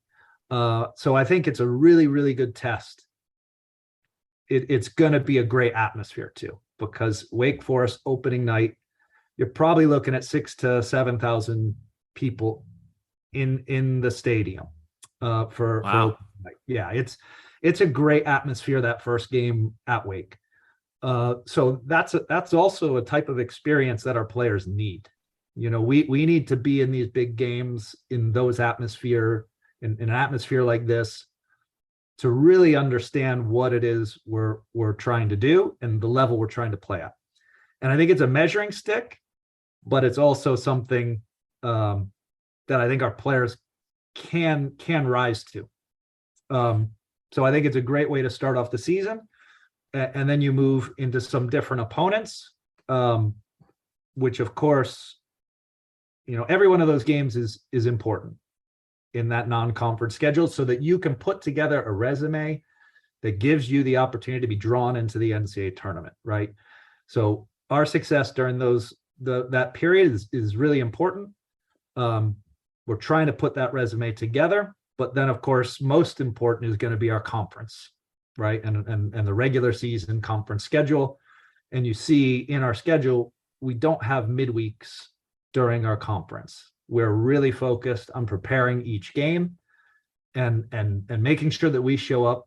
So I think it's a really, really good test. It's going to be a great atmosphere too, because Wake Forest opening night, you're probably looking at 6,000 to 7,000 people in the stadium for yeah, it's a great atmosphere that first game at Wake. So that's also a type of experience that our players need. We need to be in these big games in those atmosphere, in an atmosphere like this, to really understand what it is we're trying to do and the level we're trying to play at. And I think it's a measuring stick, but it's also something that I think our players can rise to. So I think it's a great way to start off the season, and then you move into some different opponents, which of course, every one of those games is important in that non-conference schedule, so that you can put together a resume that gives you the opportunity to be drawn into the NCAA tournament, right? So our success during that period is really important. We're trying to put that resume together, but then of course, most important is going to be our conference, right? And the regular season conference schedule. And you see in our schedule, we don't have midweeks during our conference. We're really focused on preparing each game and making sure that we show up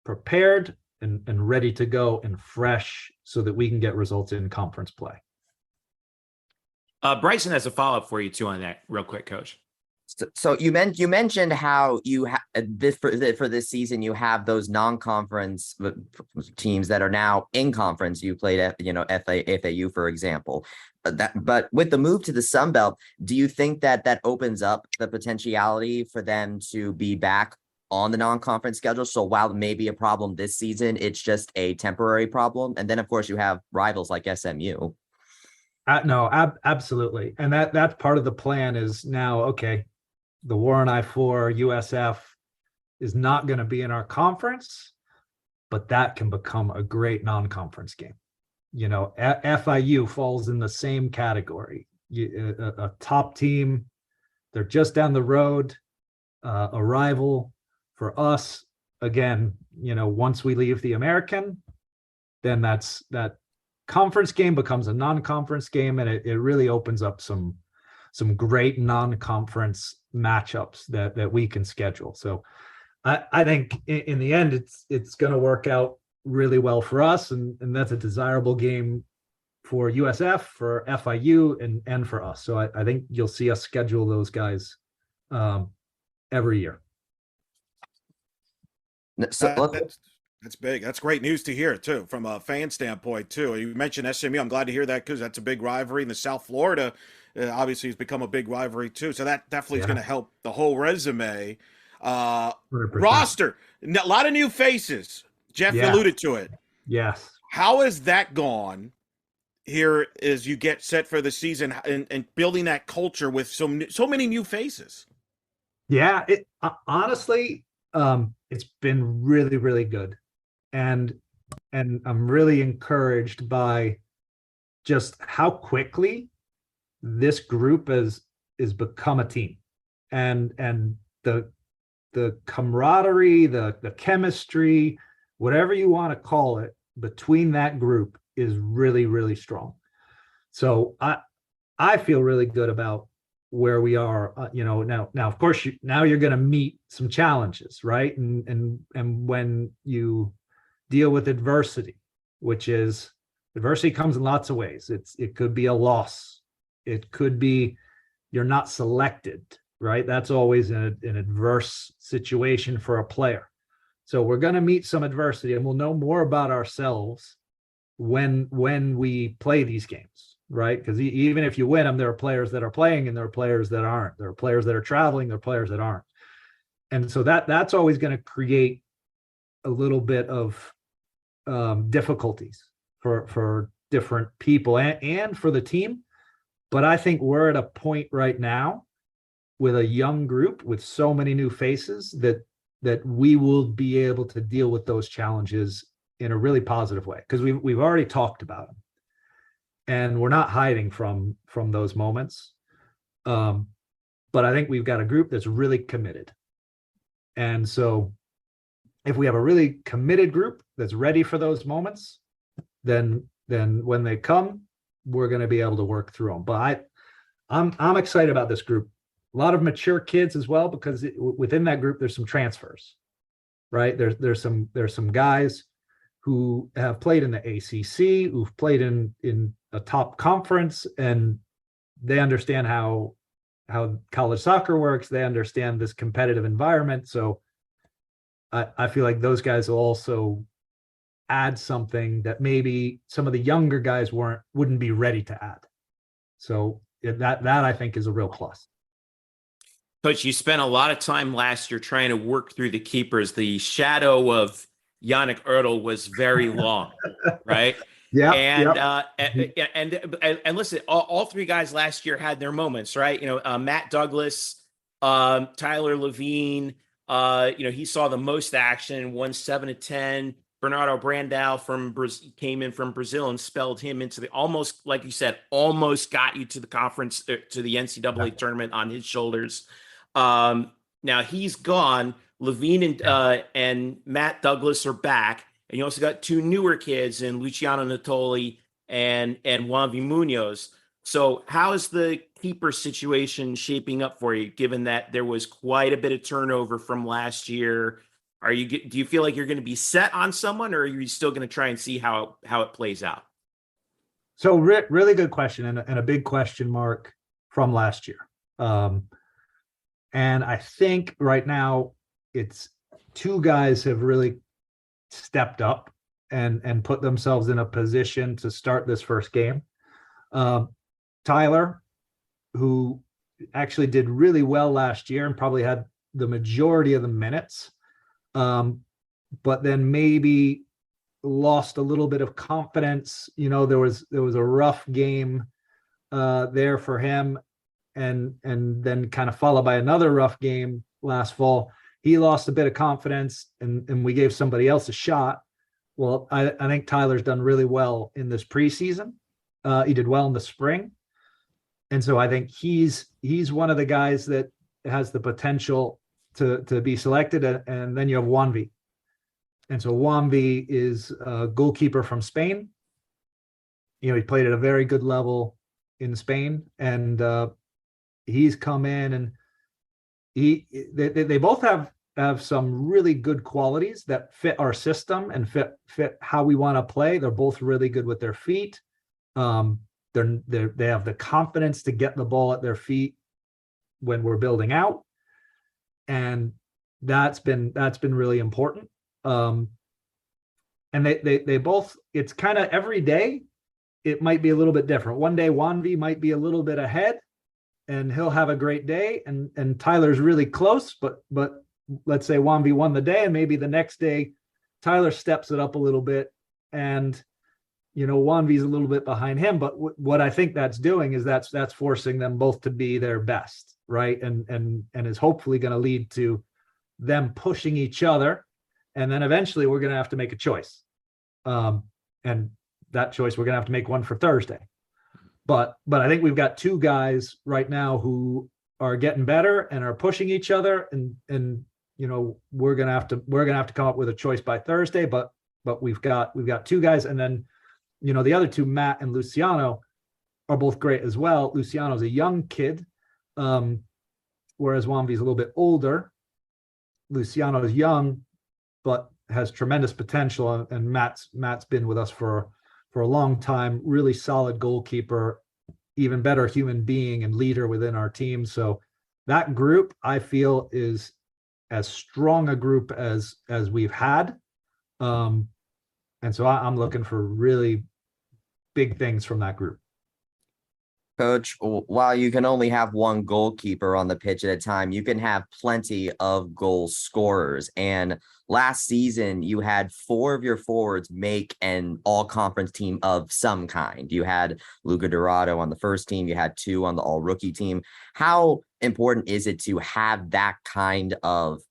prepared and ready to go and fresh so that we can get results in conference play. Bryson has a follow-up for you too on that real quick, Coach. So you mentioned how you for this season you have those non-conference teams that are now in conference. You played at FAU, for example. But with the move to the Sun Belt, do you think that opens up the potentiality for them to be back on the non-conference schedule? So while it may be a problem this season, it's just a temporary problem. And then of course you have rivals like SMU. No, absolutely. And that's part of the plan is now, okay, the Warren I-4 USF is not going to be in our conference, but that can become a great non-conference game. FIU falls in the same category. A top team, they're just down the road, a rival for us. Again, once we leave the American, then that conference game becomes a non-conference game, and it really opens up some great non-conference matchups that we can schedule. So I think in the end, it's going to work out really well for us, and that's a desirable game for USF, for FIU, and for us. So I think you'll see us schedule those guys every year. So that's big. That's great news to hear too, from a fan standpoint too. You mentioned SMU. I'm glad to hear that because that's a big rivalry. In the South Florida, obviously, has become a big rivalry too. So that definitely is going to help the whole resume. 100%. Roster, a lot of new faces. Jeff alluded to it. Yes. How has that gone here as you get set for the season and building that culture with so many new faces? Yeah, honestly, it's been really, really good. And I'm really encouraged by just how quickly this group is become a team, and the camaraderie, the chemistry, whatever you want to call it, between that group is really, really strong. So I feel really good about where we are. Now of course you're going to meet some challenges, right? And when you deal with adversity, which is Adversity comes in lots of ways. It could be a loss. It could be you're not selected, right? That's always an adverse situation for a player. So we're going to meet some adversity, and we'll know more about ourselves when we play these games, right? Because even if you win them, there are players that are playing and there are players that aren't. There are players that are traveling, there are players that aren't. And so that's always going to create a little bit of difficulties for different people and for the team. But I think we're at a point right now with a young group with so many new faces that we will be able to deal with those challenges in a really positive way, because we've already talked about them and we're not hiding from those moments. But I think we've got a group that's really committed. And so if we have a really committed group that's ready for those moments, then when they come, we're going to be able to work through them. But I'm excited about this group. A lot of mature kids as well, because within that group, there's some transfers, right? There's some guys who have played in the ACC, who've played in a top conference, and they understand how college soccer works. They understand this competitive environment. So I feel like those guys will also add something that maybe some of the younger guys wouldn't be ready to add. So that I think is a real plus. Coach, you spent a lot of time last year trying to work through the keepers. The shadow of Yannick Ertl was very long, right? Yeah. And listen, all three guys last year had their moments, right? Matt Douglas, Tyler Levine, he saw the most action, won 7-10. Bernardo Brandao came in from Brazil and spelled him into the almost, like you said, almost got you to the conference, to the NCAA tournament on his shoulders. Now he's gone. Levine and Matt Douglas are back. And you also got two newer kids in Luciano Natoli and Juanvi Munoz. So how is the keeper situation shaping up for you, given that there was quite a bit of turnover from last year? Do you feel like you're going to be set on someone, or are you still going to try and see how it plays out? So really good question, and a big question mark from last year. And I think right now it's two guys have really stepped up and put themselves in a position to start this first game. Tyler, who actually did really well last year and probably had the majority of the minutes, but then maybe lost a little bit of confidence. There was a rough game there for him, and then kind of followed by another rough game last fall. He lost a bit of confidence, and we gave somebody else a shot. Well, I think Tyler's done really well in this preseason. He did well in the spring. And so I think he's one of the guys that has the potential to be selected. And then you have Juanvi. And so Juanvi is a goalkeeper from Spain. He played at a very good level in Spain, and he's come in, and they both have some really good qualities that fit our system and fit how we want to play. They're both really good with their feet. They have the confidence to get the ball at their feet when we're building out, and that's been really important. And they both, it's kind of every day it might be a little bit different. One day Juanvi might be a little bit ahead and he'll have a great day, and Tyler's really close, but let's say Juanvi won the day, and maybe the next day Tyler steps it up a little bit, and Juanvi's a little bit behind him. But what I think that's doing is that's forcing them both to be their best, right? And is hopefully going to lead to them pushing each other, and then eventually we're going to have to make a choice, and that choice we're going to have to make one for Thursday. But I think we've got two guys right now who are getting better and are pushing each other, and we're gonna have to come up with a choice by Thursday. But we've got two guys, and then the other two, Matt and Luciano, are both great as well. Luciano's a young kid, whereas Juanvi's a little bit older. Luciano is young, but has tremendous potential, and Matt's been with us for for a long time, really solid goalkeeper, even better human being and leader within our team. So that group, I feel, is as strong a group as we've had. And so I'm looking for really big things from that group. Coach, while you can only have one goalkeeper on the pitch at a time, you can have plenty of goal scorers. And last season, you had 4 of your forwards make an all-conference team of some kind. You had Luca Dorado on the first team. You had 2 on the all-rookie team. How important is it to have that kind of,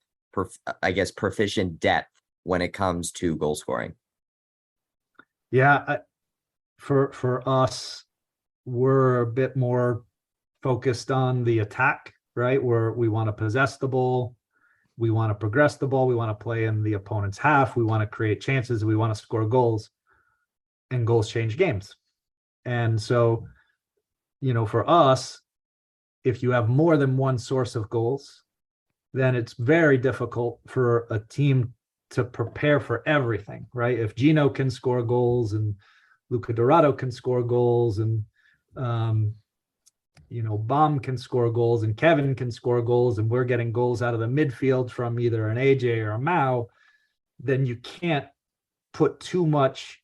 proficient depth when it comes to goal scoring? Yeah, for us, we're a bit more focused on the attack, right? Where we want to possess the ball, we want to progress the ball, we want to play in the opponent's half, we want to create chances, we want to score goals, and goals change games. And so, for us, if you have more than one source of goals, then it's very difficult for a team to prepare for everything, right? If Gino can score goals and Luca Dorado can score goals and Baum can score goals and Kevin can score goals, and we're getting goals out of the midfield from either an AJ or a Mao, then you can't put too much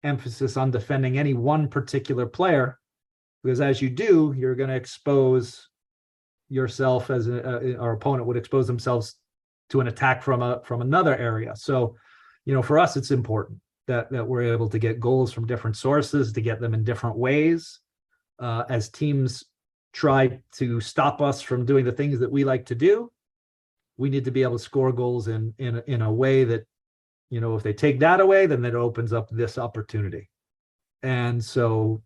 emphasis on defending any one particular player, because as you do, you're going to expose yourself as our opponent would expose themselves to an attack from another area. So, for us, it's important that we're able to get goals from different sources, to get them in different ways. As teams try to stop us from doing the things that we like to do, we need to be able to score goals in a way that, if they take that away, then it opens up this opportunity. And so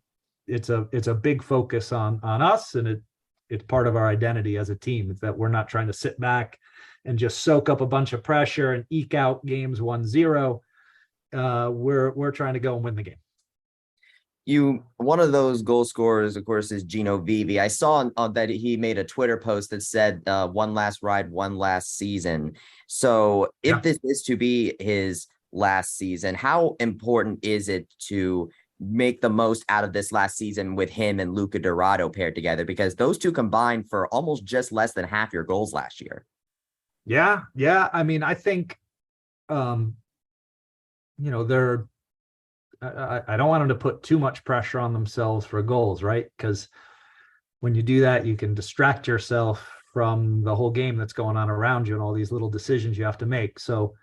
it's a big focus on us, and it's part of our identity as a team. It's that we're not trying to sit back and just soak up a bunch of pressure and eke out games 1-0. We're trying to go and win the game. One of those goal scorers, of course, is Gino Vivi. I saw that he made a Twitter post that said one last ride, one last season. So if this is to be his last season, how important is it to make the most out of this last season with him and Luca Dorado paired together? Because those two combined for almost just less than half your goals last year. Yeah. I mean, I think, they're, I don't want them to put too much pressure on themselves for goals, right? Because when you do that, you can distract yourself from the whole game that's going on around you and all these little decisions you have to make. So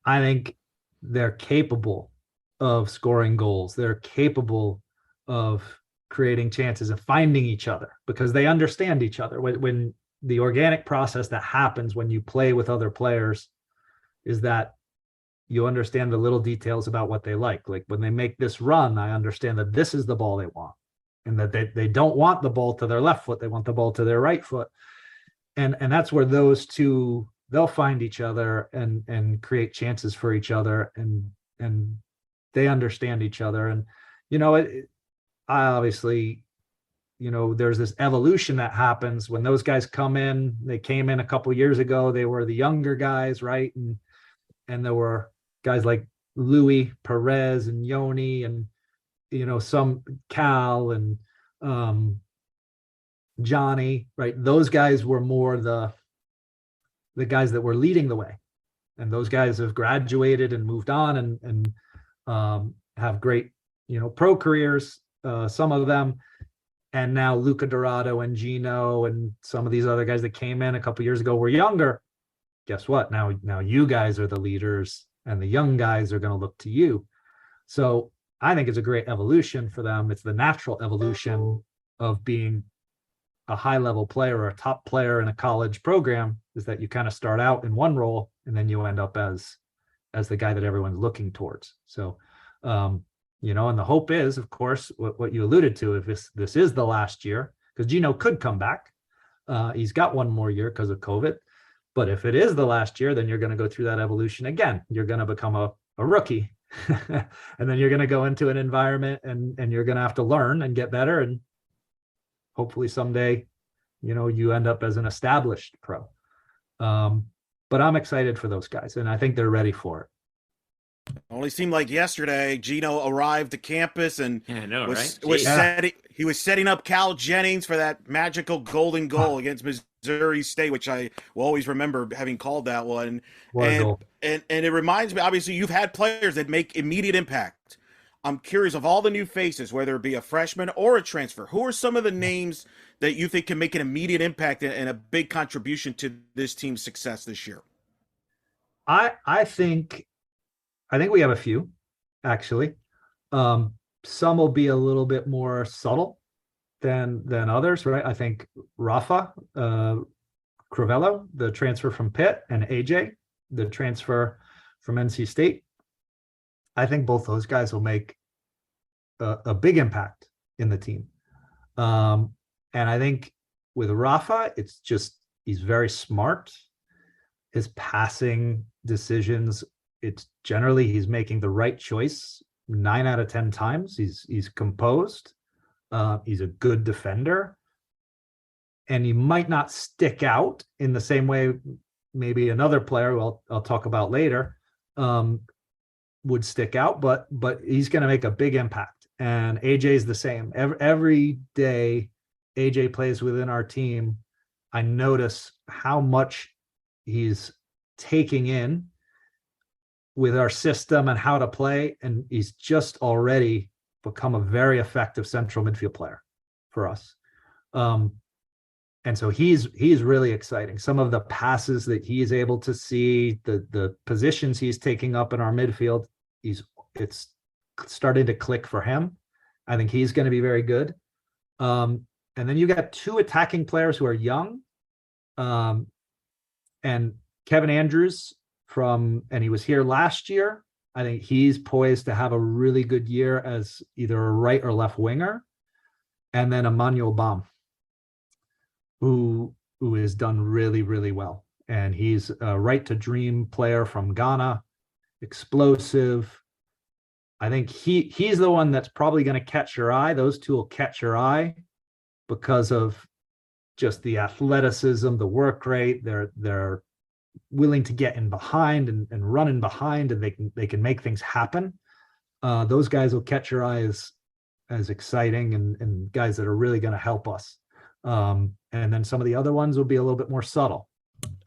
I think they're capable of scoring goals. They're capable of creating chances and finding each other because they understand each other. When the organic process that happens when you play with other players is that you understand the little details about what they like. Like when they make this run, I understand that this is the ball they want, and that they don't want the ball to their left foot. They want the ball to their right foot. And that's where those two, they'll find each other and create chances for each other, and they understand each other. And, I obviously, there's this evolution that happens when those guys come in. They came in a couple of years ago. They were the younger guys, right? And there were guys like Louis Perez and Yoni and, some Cal and Johnny, right? Those guys were more the guys that were leading the way. And those guys have graduated and moved on and have great, pro careers, some of them. And now Luca Dorado and Gino and some of these other guys that came in a couple of years ago were younger. Guess what? Now you guys are the leaders, and the young guys are going to look to you. So I think it's a great evolution for them. It's the natural evolution of being a high-level player or a top player in a college program, is that you kind of start out in one role and then you end up as the guy that everyone's looking towards. So, and the hope is, of course, what you alluded to, if this is the last year, because Gino could come back. He's got one more year because of COVID. But if it is the last year, then you're going to go through that evolution again. You're going to become a rookie. And then you're going to go into an environment and you're going to have to learn and get better. And hopefully someday, you end up as an established pro. But I'm excited for those guys, and I think they're ready for it. Only seemed like yesterday Gino arrived to campus and Yeah, I know, was right? he was setting up Cal Jennings for that magical golden goal against Missouri State, which I will always remember having called that one. What a And, goal. and it reminds me, obviously, you've had players that make immediate impact. I'm curious, of all the new faces, whether it be a freshman or a transfer, who are some of the names that you think can make an immediate impact and a big contribution to this team's success this year? I think we have a few, actually. Some will be a little bit more subtle than others, right? I think Rafa Crivello, the transfer from Pitt, and AJ, the transfer from NC State. I think both those guys will make a big impact in the team. And I think with Rafa, it's just he's very smart. His passing decisions, it's generally he's making the right choice 9 out of 10 times. He's composed. He's a good defender. And he might not stick out in the same way maybe another player who I'll talk about later would stick out, but he's going to make a big impact. And AJ's the same. Every day AJ plays within our team, I notice how much he's taking in with our system and how to play, and he's just already become a very effective central midfield player for us. And so he's really exciting. Some of the passes that he is able to see, the positions he's taking up in our midfield, it's starting to click for him. I think he's going to be very good. And then you got 2 attacking players who are young. And Kevin Andrews and he was here last year. I think he's poised to have a really good year as either a right or left winger. And then Emmanuel Baum, who has done really, really well. And he's a right to dream player from Ghana, explosive. I think he's the one that's probably going to catch your eye. Those 2 will catch your eye because of just the athleticism, the work rate. They're willing to get in behind and run in behind, and they can make things happen. Those guys will catch your eye as exciting and guys that are really going to help us. And then some of the other ones will be a little bit more subtle.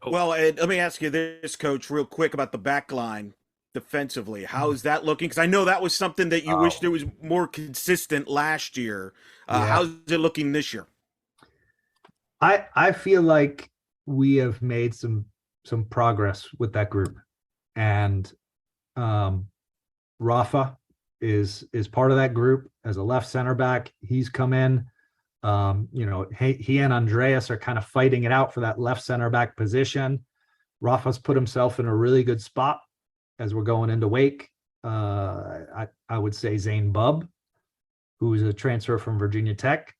Well, let me ask you this, Coach, real quick about the back line defensively. How is that looking? Because I know that was something that you wished it was more consistent last year. How's it looking this year? I feel like we have made some progress with that group, and Rafa is part of that group as a left center back. He's come in. He and Andreas are kind of fighting it out for that left center back position. Rafa's put himself in a really good spot as we're going into Wake. I would say Zane Bubb, who is a transfer from Virginia Tech.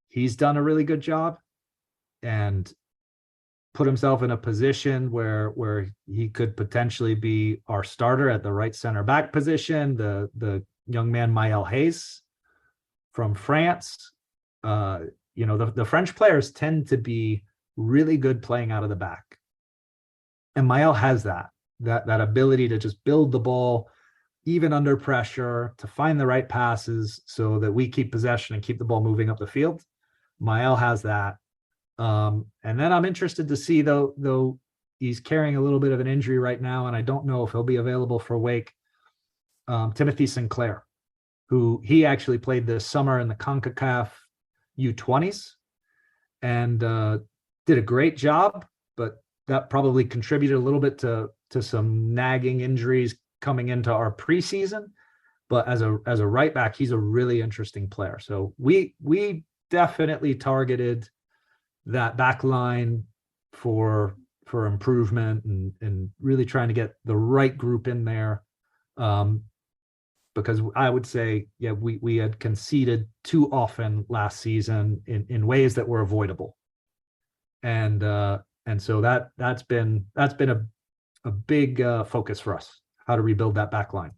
He's done a really good job and put himself in a position where he could potentially be our starter at the right center back position. The young man Maël Hayes from France. The French players tend to be really good playing out of the back, and Maël has that ability to just build the ball even under pressure, to find the right passes so that we keep possession and keep the ball moving up the field. Maël has that. And then I'm interested to see, though he's carrying a little bit of an injury right now, and I don't know if he'll be available for Wake, Timothy Sinclair, who he actually played this summer in the CONCACAF U20s and did a great job, but that probably contributed a little bit to some nagging injuries coming into our preseason. But as a right back, he's a really interesting player. So we definitely targeted that back line for improvement and really trying to get the right group in there. Because I would say, we had conceded too often last season in ways that were avoidable. And so that's been a big focus for us, how to rebuild that back line.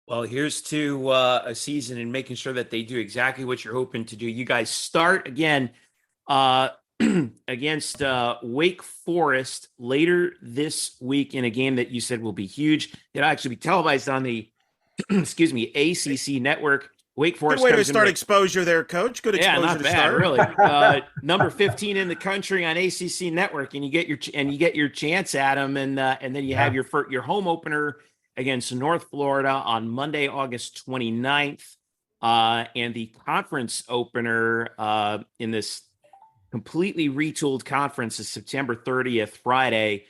Well, here's to a season and making sure that they do exactly what you're hoping to do. You guys start again against Wake Forest later this week in a game that you said will be huge. It'll actually be televised on the, excuse me, ACC network. Wake Forest. Good way to start exposure there, Coach. Good exposure. Yeah, not bad, really. Number 15 in the country on ACC network, and you get your chance at them, and then you have your home opener against North Florida on Monday, August 29th, and the conference opener in this completely retooled conference is September 30th, Friday,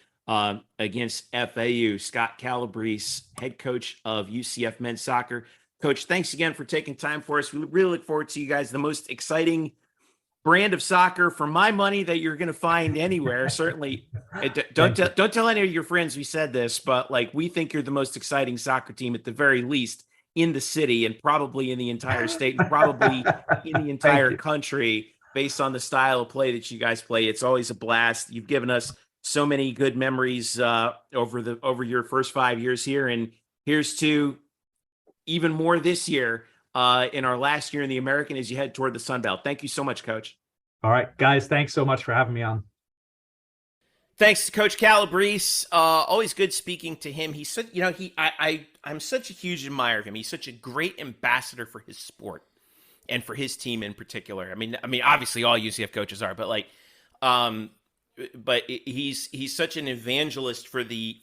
against FAU. Scott Calabrese, head coach of UCF men's soccer. Coach, thanks again for taking time for us. We really look forward to you guys. The most exciting brand of soccer for my money that you're going to find anywhere. Certainly, don't tell any of your friends we said this, but like we think you're the most exciting soccer team at the very least in the city and probably in the entire state and probably in the entire country based on the style of play that you guys play. It's always a blast. You've given us so many good memories over your first 5 years here, and here's to even more this year in our last year in the American as you head toward the Sun Belt. Thank you so much, Coach. All right, guys, thanks so much for having me on. Thanks to Coach Calabrese. Always good speaking to him. He's such, I'm such a huge admirer of him. He's such a great ambassador for his sport and for his team in particular. I mean, obviously all UCF coaches are, but he's such an evangelist for the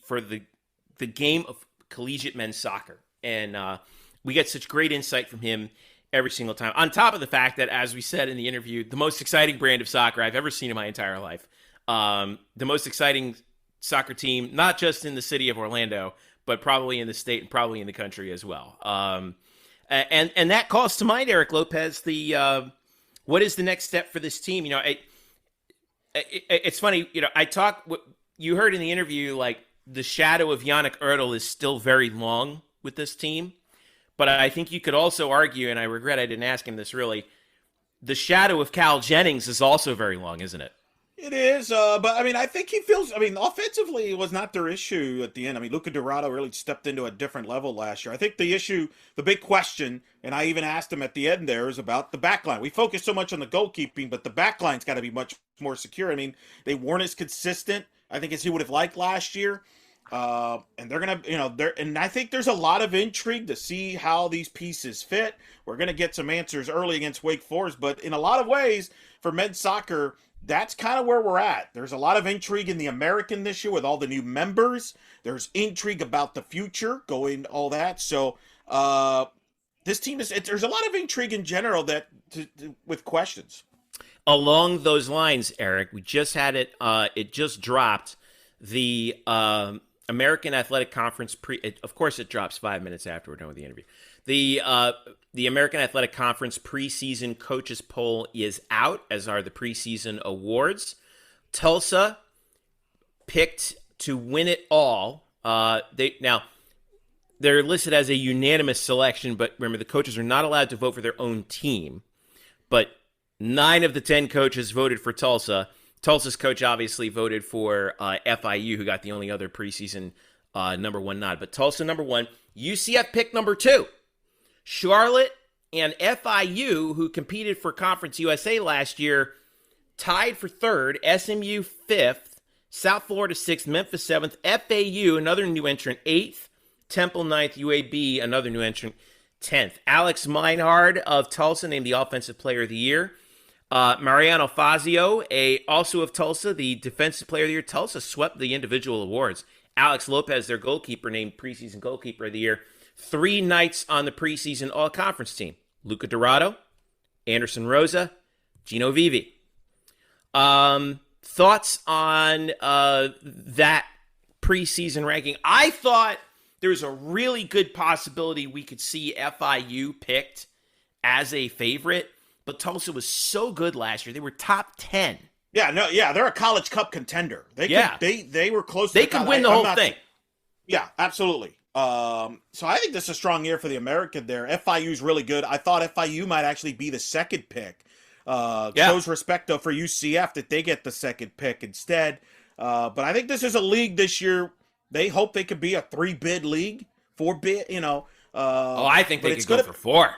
game of collegiate men's soccer. And we get such great insight from him every single time. On top of the fact that, as we said in the interview, the most exciting brand of soccer I've ever seen in my entire life. The most exciting soccer team, not just in the city of Orlando, but probably in the state and probably in the country as well. And that calls to mind, Eric Lopez, what is the next step for this team? It's funny, you heard in the interview, like the shadow of Yannick Ertl is still very long with this team, but I think you could also argue, and I regret I didn't ask him this really, the shadow of Cal Jennings is also very long, isn't it? It is, but I think he feels, offensively it was not their issue at the end. Luca Dorado really stepped into a different level last year. I think the issue, the big question, and I even asked him at the end there, is about the backline. We focus so much on the goalkeeping, but the backline's got to be much more secure. They weren't as consistent, I think, as he would have liked last year. And they're going to, and I think there's a lot of intrigue to see how these pieces fit. We're going to get some answers early against Wake Forest, but in a lot of ways for men's soccer, that's kind of where we're at. There's a lot of intrigue in the American this year with all the new members. There's intrigue about the future going, all that. So, this team there's a lot of intrigue in general with questions. Along those lines, Eric, we just had it, it just dropped the, American Athletic Conference of course it drops 5 minutes after we're done with the interview. The American Athletic Conference preseason coaches poll is out, as are the preseason awards. Tulsa picked to win it all. They're listed as a unanimous selection, but remember the coaches are not allowed to vote for their own team. But 9 of the 10 coaches voted for Tulsa. Tulsa's coach obviously voted for FIU, who got the only other preseason number 1 nod. But Tulsa number 1, UCF picked number 2. Charlotte and FIU, who competed for Conference USA last year, tied for 3rd. SMU 5th. South Florida 6th. Memphis 7th. FAU, another new entrant, 8th. Temple 9th. UAB, another new entrant, 10th. Alex Meinhard of Tulsa named the Offensive Player of the Year. Mariano Fazio, also of Tulsa, the Defensive Player of the Year. Tulsa swept the individual awards. Alex Lopez, their goalkeeper, named Preseason Goalkeeper of the Year. 3 nights on the preseason all-conference team. Luca Dorado, Anderson Rosa, Gino Vivi. Thoughts on that preseason ranking? I thought there's a really good possibility we could see FIU picked as a favorite. But Tulsa was so good last year. They were top 10. They're a College Cup contender. They were close to They could win the whole thing. Yeah, absolutely. So I think this is a strong year for the American there. FIU's really good. I thought FIU might actually be the second pick. Shows respect, though, for UCF that they get the second pick instead. But I think this is a league this year. They hope they could be a 3-bid league, 4-bid, I think they could go for 4.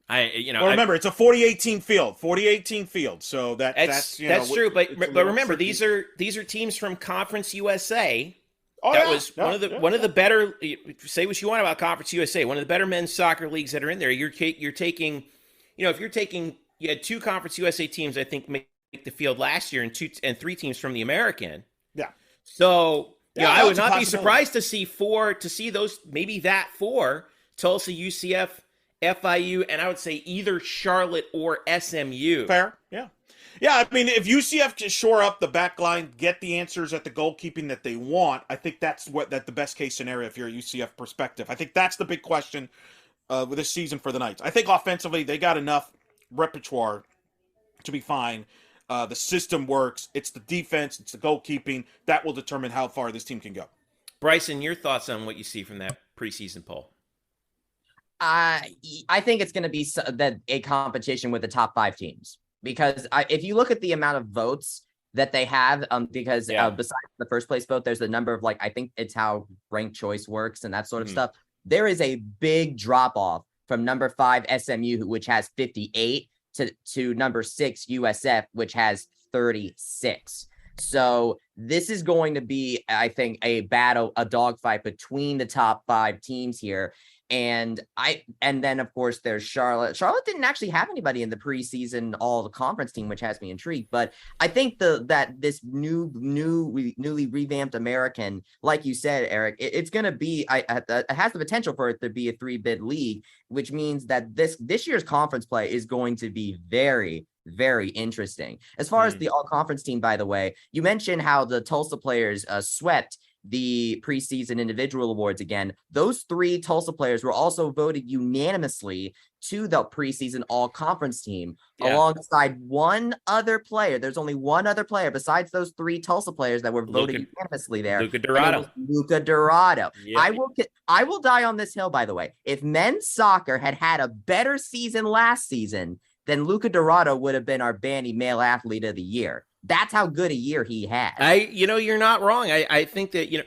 Well, remember, it's a 48-team field. 48-team field. So that's true. But remember, these are teams from Conference USA. One of the better. Say what you want about Conference USA. One of the better men's soccer leagues that are in there. You're taking, if you're taking, you had 2 Conference USA teams, I think, make the field last year, and 3 teams from the American. Yeah. So I would not be surprised to see 4 Tulsa, UCF, FIU, and I would say either Charlotte or SMU. Fair, yeah. Yeah, I mean, if UCF can shore up the back line, get the answers at the goalkeeping that they want, I think that's the best case scenario if you're a UCF perspective. I think that's the big question with this season for the Knights. I think offensively they got enough repertoire to be fine. The system works. It's the defense. It's the goalkeeping. That will determine how far this team can go. Bryson, your thoughts on what you see from that preseason poll? I think it's going to be a competition with the top 5 teams. Because if you look at the amount of votes that they have, besides the first place vote, there's the number of, I think it's how ranked choice works and that sort of stuff. There is a big drop off from number 5 SMU, which has 58, to number 6 USF, which has 36. So this is going to be, I think, a dogfight between the top 5 teams here. And then of course there's Charlotte. Charlotte didn't actually have anybody in the preseason all conference team, which has me intrigued. But I think that this newly revamped American, like you said, Eric, it's going to be. It has the potential for it to be a 3-bid league, which means that this year's conference play is going to be very, very interesting. As far as the all conference team, by the way, you mentioned how the Tulsa players swept the preseason individual awards again. Those 3 Tulsa players were also voted unanimously to the preseason all conference team alongside one other player. There's only one other player besides those 3 Tulsa players that were voted unanimously there. Luca Dorado. Yeah. I will die on this hill, by the way. If men's soccer had a better season last season, then Luca Dorado would have been our Bandy Male Athlete of the Year. That's how good a year he had. You're not wrong. I think that,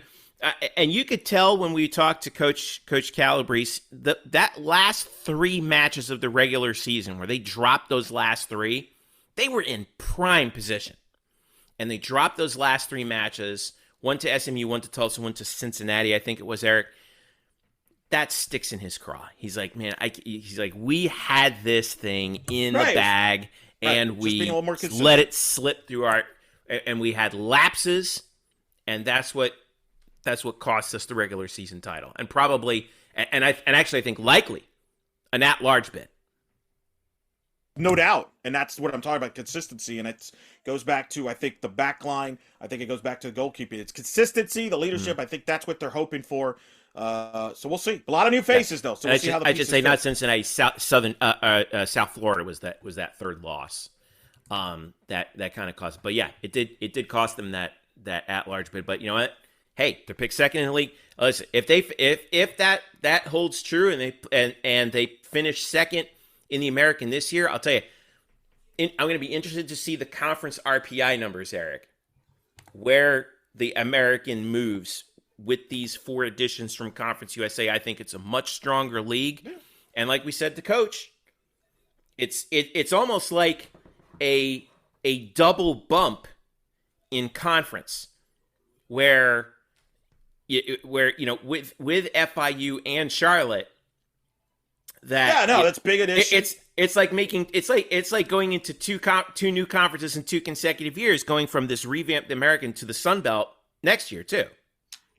and you could tell when we talked to Coach Calabrese, that last 3 matches of the regular season where they dropped those last 3, they were in prime position. And they dropped those last 3 matches, one to SMU, one to Tulsa, one to Cincinnati, I think it was, Eric. That sticks in his craw. He's like, man, we had this thing in the bag. And we let it slip through and we had lapses, and that's what cost us the regular season title, and probably, and actually I think likely, an at-large bid. No doubt, and that's what I'm talking about, consistency, and it goes back to, I think, the back line. I think it goes back to the goalkeeping. It's consistency, the leadership. I think that's what they're hoping for. So we'll see. A lot of new faces, though. So we'll see how the pieces I should say fit. Not Cincinnati, South Florida was that 3rd loss. That kind of cost. But yeah, it did cost them that at-large bid. But you know what? Hey, they're picked 2nd in the league. Listen, if that holds true and they finish 2nd in the American this year, I'll tell you, I'm going to be interested to see the conference RPI numbers, Eric, where the American moves with these 4 additions from Conference USA. I think it's a much stronger league. Yeah. And like we said to Coach, it's almost like a double bump in conference where with FIU and Charlotte that's big addition. It's like going into two new conferences in 2 consecutive years, going from this revamped American to the Sun Belt next year too.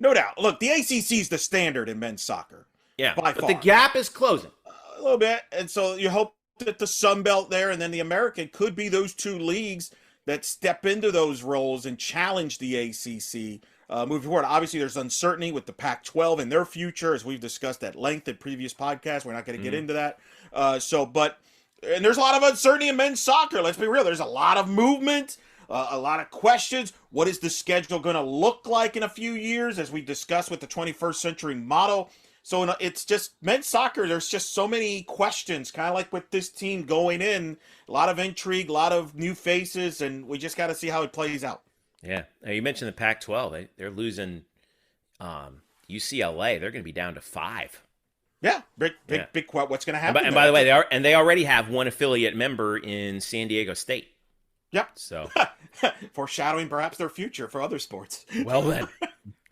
No doubt. Look, the ACC is the standard in men's soccer. Yeah, by but far. The gap is closing a little bit, and so you hope that the Sun Belt there and then the American could be those 2 leagues that step into those roles and challenge the ACC moving forward. Obviously, there's uncertainty with the Pac-12 and their future, as we've discussed at length in previous podcasts. We're not going to get into that. And there's a lot of uncertainty in men's soccer. Let's be real. There's a lot of movement. A lot of questions. What is the schedule going to look like in a few years, as we discussed with the 21st century model? So it's just men's soccer. There's just so many questions, kind of like with this team going in. A lot of intrigue, a lot of new faces, and we just got to see how it plays out. Yeah. Now, you mentioned the Pac-12. They're losing UCLA. They're going to be down to 5. Yeah, big. What's going to happen? And by the way, they already have one affiliate member in San Diego State. Yep. So foreshadowing perhaps their future for other sports. Well then,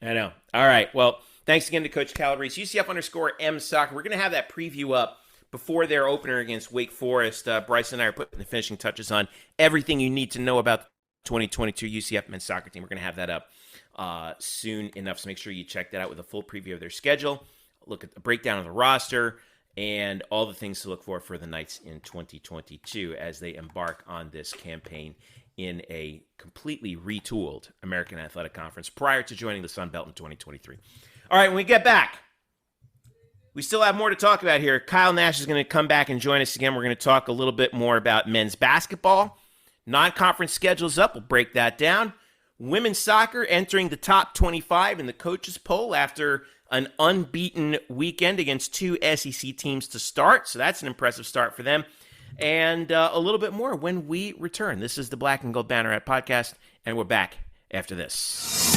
I know. All right. Well, thanks again to Coach Calabrese. UCF_M Soccer. We're going to have that preview up before their opener against Wake Forest. Bryson and I are putting the finishing touches on everything you need to know about the 2022 UCF men's soccer team. We're going to have that up soon enough, so make sure you check that out with a full preview of their schedule, look at the breakdown of the roster, and all the things to look for the Knights in 2022 as they embark on this campaign in a completely retooled American Athletic Conference prior to joining the Sun Belt in 2023. All right, when we get back, we still have more to talk about here. Kyle Nash is going to come back and join us again. We're going to talk a little bit more about men's basketball. Non-conference schedule's up. We'll break that down. Women's soccer entering the top 25 in the coaches poll after an unbeaten weekend against two SEC teams to start. So that's an impressive start for them. And a little bit more when we return. This is the Black and Gold Banneret Podcast, and we're back after this.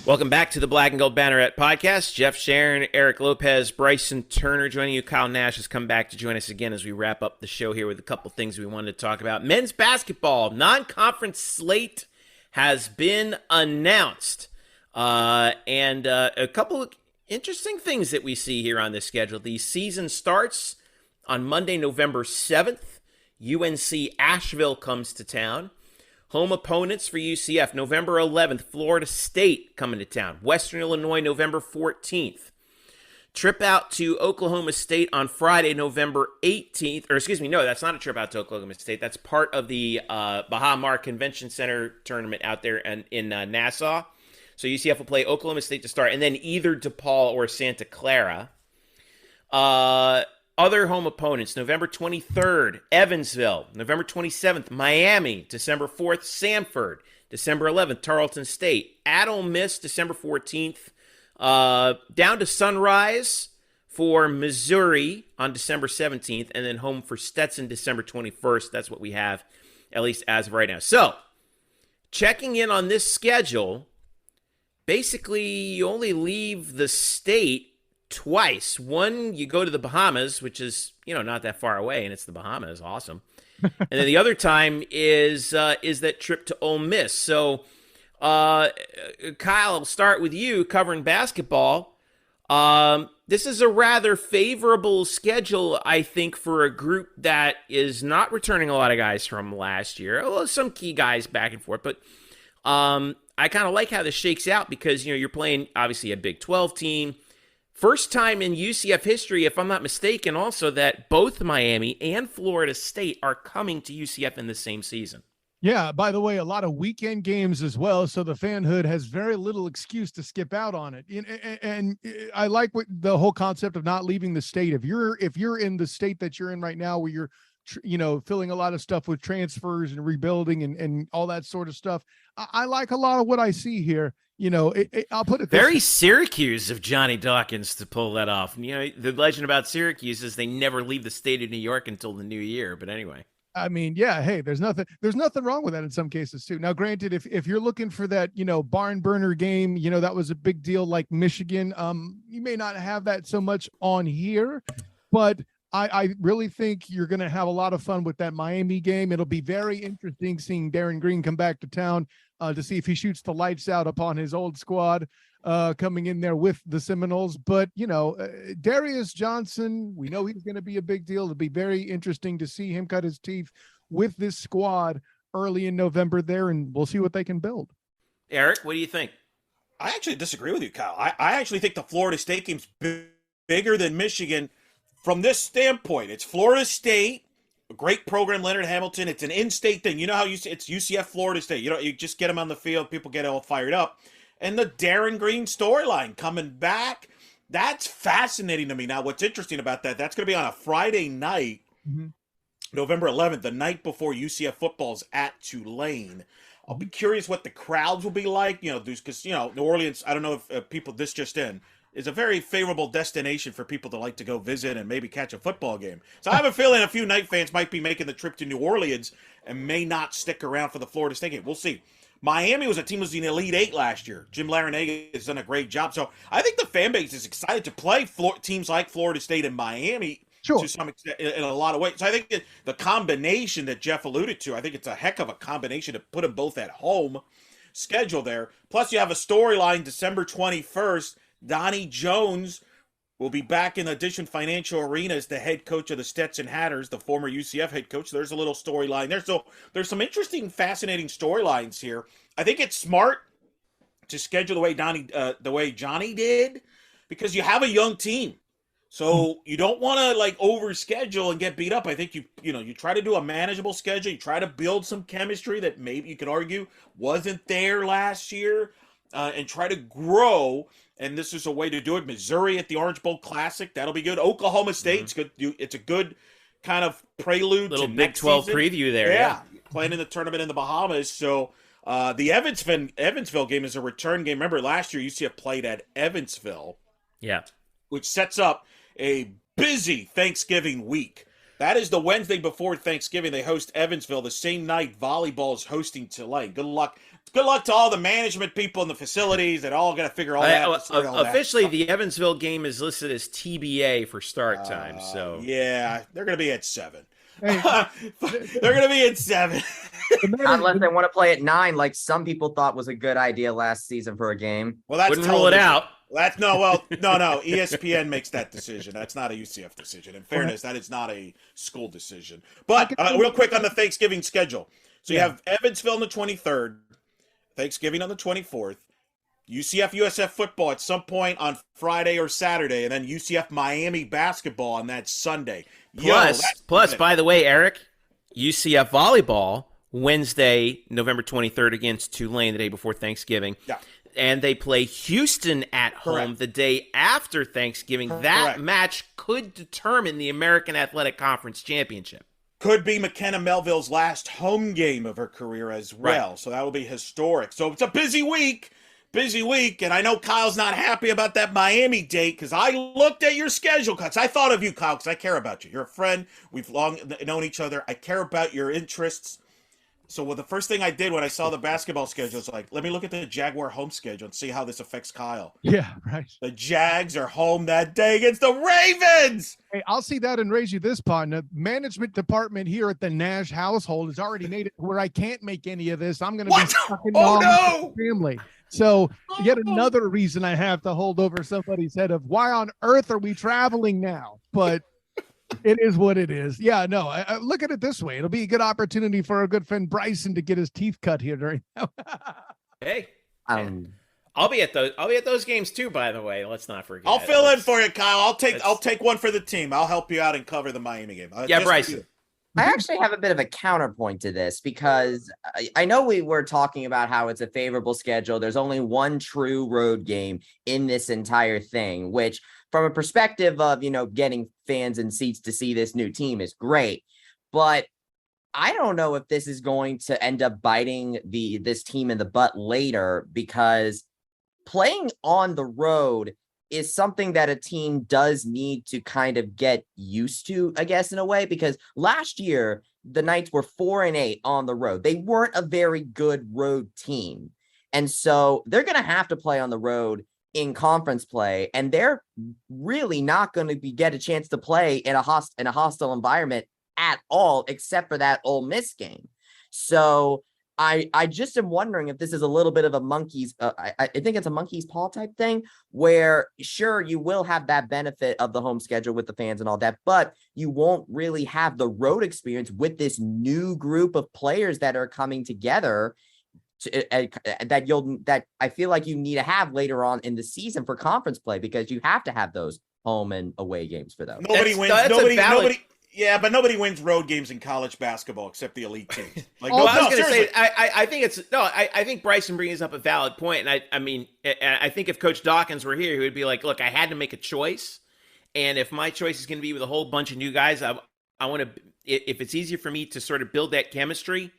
Welcome back to the Black and Gold Banneret Podcast. Jeff Sharon, Eric Lopez, Bryson Turner joining you. Kyle Nash has come back to join us again as we wrap up the show here with a couple things we wanted to talk about. Men's basketball non-conference slate has been announced. And a couple of interesting things that we see here on this schedule. The season starts on Monday, November 7th. UNC Asheville comes to town. Home opponents for UCF, November 11th, Florida State coming to town. Western Illinois, November 14th. Trip out to Oklahoma State on Friday, November 18th. Or excuse me, no, that's not a trip out to Oklahoma State. That's part of the Baha Mar Convention Center tournament out there in Nassau. So UCF will play Oklahoma State to start, and then either DePaul or Santa Clara. Other home opponents, November 23rd, Evansville. November 27th, Miami. December 4th, Samford. December 11th, Tarleton State. At Ole Miss, December 14th. Down to Sunrise for Missouri on December 17th. And then home for Stetson, December 21st. That's what we have, at least as of right now. So, checking in on this schedule, basically you only leave the state twice. One, you go to the Bahamas, which is, not that far away, and it's the Bahamas. Awesome. And then the other time is that trip to Ole Miss. So, Kyle, I'll start with you covering basketball. This is a rather favorable schedule, I think, for a group that is not returning a lot of guys from last year. Although some key guys back and forth, but I kind of like how this shakes out because, you're playing, obviously, a Big 12 team. First time in UCF history, if I'm not mistaken, also that both Miami and Florida State are coming to UCF in the same season. Yeah, by the way, a lot of weekend games as well, so the fanhood has very little excuse to skip out on it. And I like the whole concept of not leaving the state. If you're in the state that you're in right now, where you're filling a lot of stuff with transfers and rebuilding and all that sort of stuff, I like a lot of what I see here. I'll put it very Syracuse of Johnny Dawkins to pull that off. The legend about Syracuse is they never leave the state of New York until the new year. But anyway, I mean, yeah, hey, there's nothing wrong with that in some cases too. Now, granted, if you're looking for that, barn burner game, that was a big deal like Michigan. You may not have that so much on here, but I really think you're going to have a lot of fun with that Miami game. It'll be very interesting seeing Darren Green come back to town to see if he shoots the lights out upon his old squad coming in there with the Seminoles. But, Darius Johnson, we know he's going to be a big deal. It'll be very interesting to see him cut his teeth with this squad early in November there, and we'll see what they can build. Eric, what do you think? I actually disagree with you, Kyle. I actually think the Florida State game's bigger than Michigan from this standpoint. It's Florida State, a great program, Leonard Hamilton. It's an in-state thing. You know how it's UCF, Florida State. You just get them on the field, people get all fired up. And the Darren Green storyline coming back, that's fascinating to me. Now, what's interesting about that's going to be on a Friday night, November 11th, the night before UCF football's at Tulane. I'll be curious what the crowds will be like, because, New Orleans, I don't know if people, this just in, is a very favorable destination for people to like to go visit and maybe catch a football game. So I have a feeling a few Knight fans might be making the trip to New Orleans and may not stick around for the Florida State game. We'll see. Miami was a team that was in the Elite Eight last year. Jim Larinaga has done a great job. So I think the fan base is excited to play teams like Florida State and Miami to some extent in a lot of ways. So I think the combination that Jeff alluded to, I think it's a heck of a combination to put them both at home schedule there. Plus you have a storyline December 21st. Donnie Jones will be back in Addition Financial Arena as the head coach of the Stetson Hatters, the former UCF head coach. There's a little storyline there. So there's some interesting, fascinating storylines here. I think it's smart to schedule the way Johnny did, because you have a young team. So you don't want to like overschedule and get beat up. I think you try to do a manageable schedule. You try to build some chemistry that maybe you could argue wasn't there last year, and try to grow. And this is a way to do it. Missouri at the Orange Bowl Classic, that'll be good. Oklahoma State's good. It's a good kind of prelude little to Big next 12 season. preview there. Yeah, playing in the tournament in the Bahamas. So the Evansville game is a return game. Remember last year UCF played at Evansville. Yeah. Which sets up a busy Thanksgiving week. That is the Wednesday before Thanksgiving. They host Evansville. The same night volleyball is hosting Tulane. Good luck. Good luck to all the management people in the facilities that all got to figure all that out. Officially, the Evansville game is listed as TBA for start time. So yeah, they're going to be at 7. Hey. They're going to be at 7. Unless they want to play at 9, like some people thought was a good idea last season for a game. Well, that's wouldn't rule it out. No. ESPN makes that decision. That's not a UCF decision. In fairness, that is not a school decision. But real quick on the Thanksgiving schedule. So you have Evansville on the 23rd, Thanksgiving on the 24th, UCF USF football at some point on Friday or Saturday, and then UCF Miami basketball on that Sunday. Plus, by the way, Eric, UCF volleyball Wednesday, November 23rd against Tulane the day before Thanksgiving. Yeah. And they play Houston at home the day after Thanksgiving. That match could determine the American Athletic Conference Championship. Could be McKenna Melville's last home game of her career as well. Right. So that will be historic. So it's a busy week. And I know Kyle's not happy about that Miami date because I looked at your schedule, because I thought of you, Kyle, because I care about you. You're a friend. We've long known each other. I care about your interests. So the first thing I did when I saw the basketball schedule is like, let me look at the Jaguar home schedule and see how this affects Kyle. Yeah, right. The Jags are home that day against the Ravens. Hey, I'll see that and raise you this pun. The management department here at the Nash household has already made it where I can't make any of this. I'm going to be fucking family. So yet another reason I have to hold over somebody's head of why on earth are we traveling now? But it is what it is. Yeah, no, I look at it this way. It'll be a good opportunity for our good friend Bryson to get his teeth cut here during. Hey, I'll be at those games too, by the way. Let's not forget. I'll fill in for you, Kyle. I'll take one for the team. I'll help you out and cover the Miami game. Yeah, Bryson. I actually have a bit of a counterpoint to this, because I know we were talking about how it's a favorable schedule. There's only one true road game in this entire thing, which from a perspective of, getting fans and seats to see this new team is great. But I don't know if this is going to end up biting this team in the butt later, because playing on the road is something that a team does need to kind of get used to, I guess, in a way, because last year the Knights were 4-8 on the road. They weren't a very good road team. And so they're going to have to play on the road in conference play, and they're really not going to get a chance to play in a hostile environment at all, except for that Ole Miss game. So I just am wondering if this is a little bit of a monkey's, I think it's a monkey's paw type thing, where sure, you will have that benefit of the home schedule with the fans and all that, but you won't really have the road experience with this new group of players that are coming together that I feel like you need to have later on in the season for conference play, because you have to have those home and away games for those. Nobody wins road games in college basketball except the elite teams. I think Bryson brings up a valid point, and I think if Coach Dawkins were here, he would be like, "Look, I had to make a choice, and if my choice is going to be with a whole bunch of new guys, I want to. If it's easier for me to sort of build that chemistry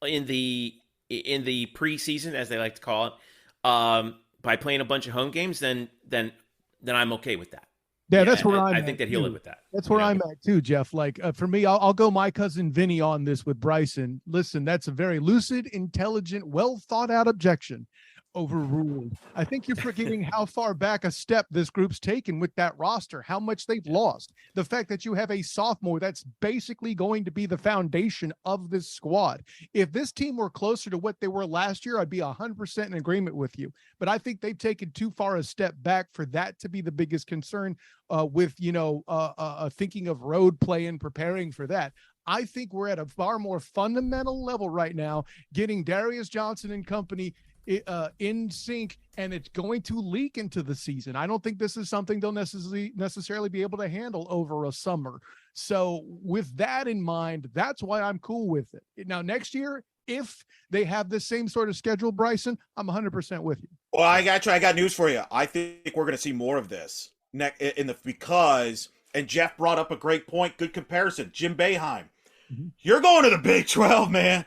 in the preseason, as they like to call it, by playing a bunch of home games, then I'm okay with that." Yeah, that's where I I'm think at, that he'll too. live with that. That's where I'm at too, Jeff. Like for me, I'll go my cousin Vinny on this with Bryson. Listen, that's a very lucid, intelligent, well thought out objection. Overruled. I think you're forgetting how far back a step this group's taken with that roster, how much they've lost. The fact that you have a sophomore that's basically going to be the foundation of this squad. If this team were closer to what they were last year, I'd be 100% in agreement with you. But I think they've taken too far a step back for that to be the biggest concern with, thinking of road play and preparing for that. I think we're at a far more fundamental level right now, getting Darius Johnson and company in sync, and it's going to leak into the season. I don't think this is something they'll necessarily be able to handle over a summer. So with that in mind, that's why I'm cool with it. Now, next year, if they have the same sort of schedule, Bryson, I'm 100% with you. Well, I got you. I got news for you. I think we're going to see more of this because Jeff brought up a great point. Good comparison. Jim Boeheim. Mm-hmm. You're going to the Big 12, man.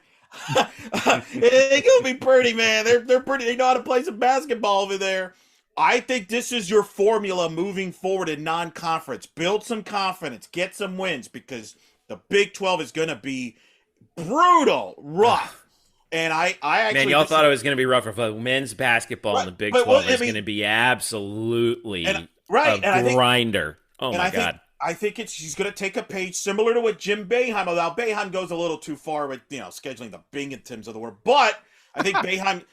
They're gonna be pretty, man. They're pretty. They know how to play some basketball over there. I think this is your formula moving forward in non-conference. Build some confidence, get some wins, because the Big 12 is gonna be brutal, rough. And I actually, man, y'all thought it was gonna be rough for men's basketball in the Big 12 is gonna be absolutely a grinder. Oh my God. I think she's going to take a page similar to what Jim Boeheim. Now, Boeheim goes a little too far with, scheduling the Binghamtons of the world. But I think Boeheim,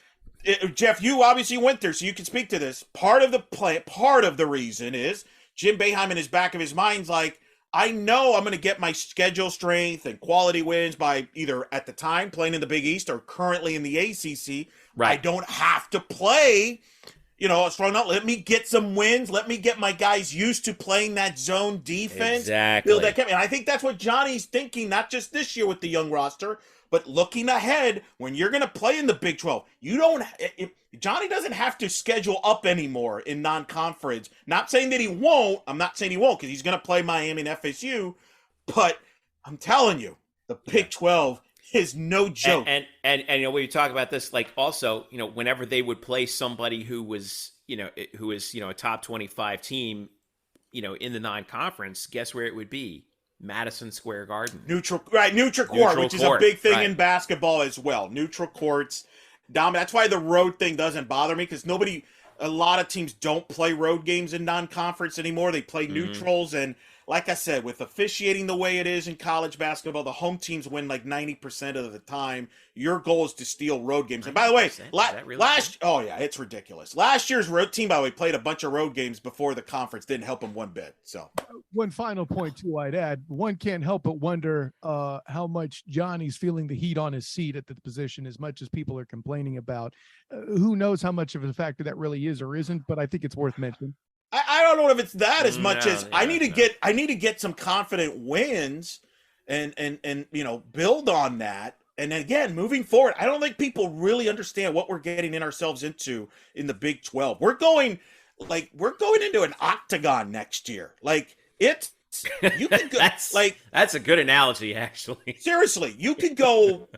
Jeff, you obviously went there, so you can speak to this. Part of the reason is Jim Boeheim in his back of his mind's like, I know I'm going to get my schedule strength and quality wins by either at the time playing in the Big East or currently in the ACC. Right. I don't have to play strong enough. Let me get some wins. Let me get my guys used to playing that zone defense. Exactly. Build that chemistry. And I think that's what Johnny's thinking, not just this year with the young roster, but looking ahead when you're going to play in the Big 12. Johnny doesn't have to schedule up anymore in non-conference. Not saying that he won't. I'm not saying he won't because he's going to play Miami and FSU. But I'm telling you, the Big 12 is no joke. And when you talk about this, like also, whenever they would play somebody who was a top 25 team, in the non-conference, guess where it would be? Madison Square Garden. Neutral court, which is a big thing in basketball as well. Neutral courts. That's why the road thing doesn't bother me, because a lot of teams don't play road games in non-conference anymore. They play neutrals, and like I said, with officiating the way it is in college basketball, the home teams win like 90% of the time. Your goal is to steal road games. And by the way, it's ridiculous. Last year's road team, by the way, played a bunch of road games before the conference. Didn't help them one bit. So one final point too, I'd add, one can't help but wonder how much Johnny's feeling the heat on his seat at the position, as much as people are complaining about. Who knows how much of a factor that really is or isn't, but I think it's worth mentioning. I don't know if it's that as much as I need to get some confident wins and build on that. And again, moving forward, I don't think people really understand what we're getting ourselves into in the Big 12. We're going into an octagon next year. Like it's you can go that's a good analogy, actually. Seriously, you could go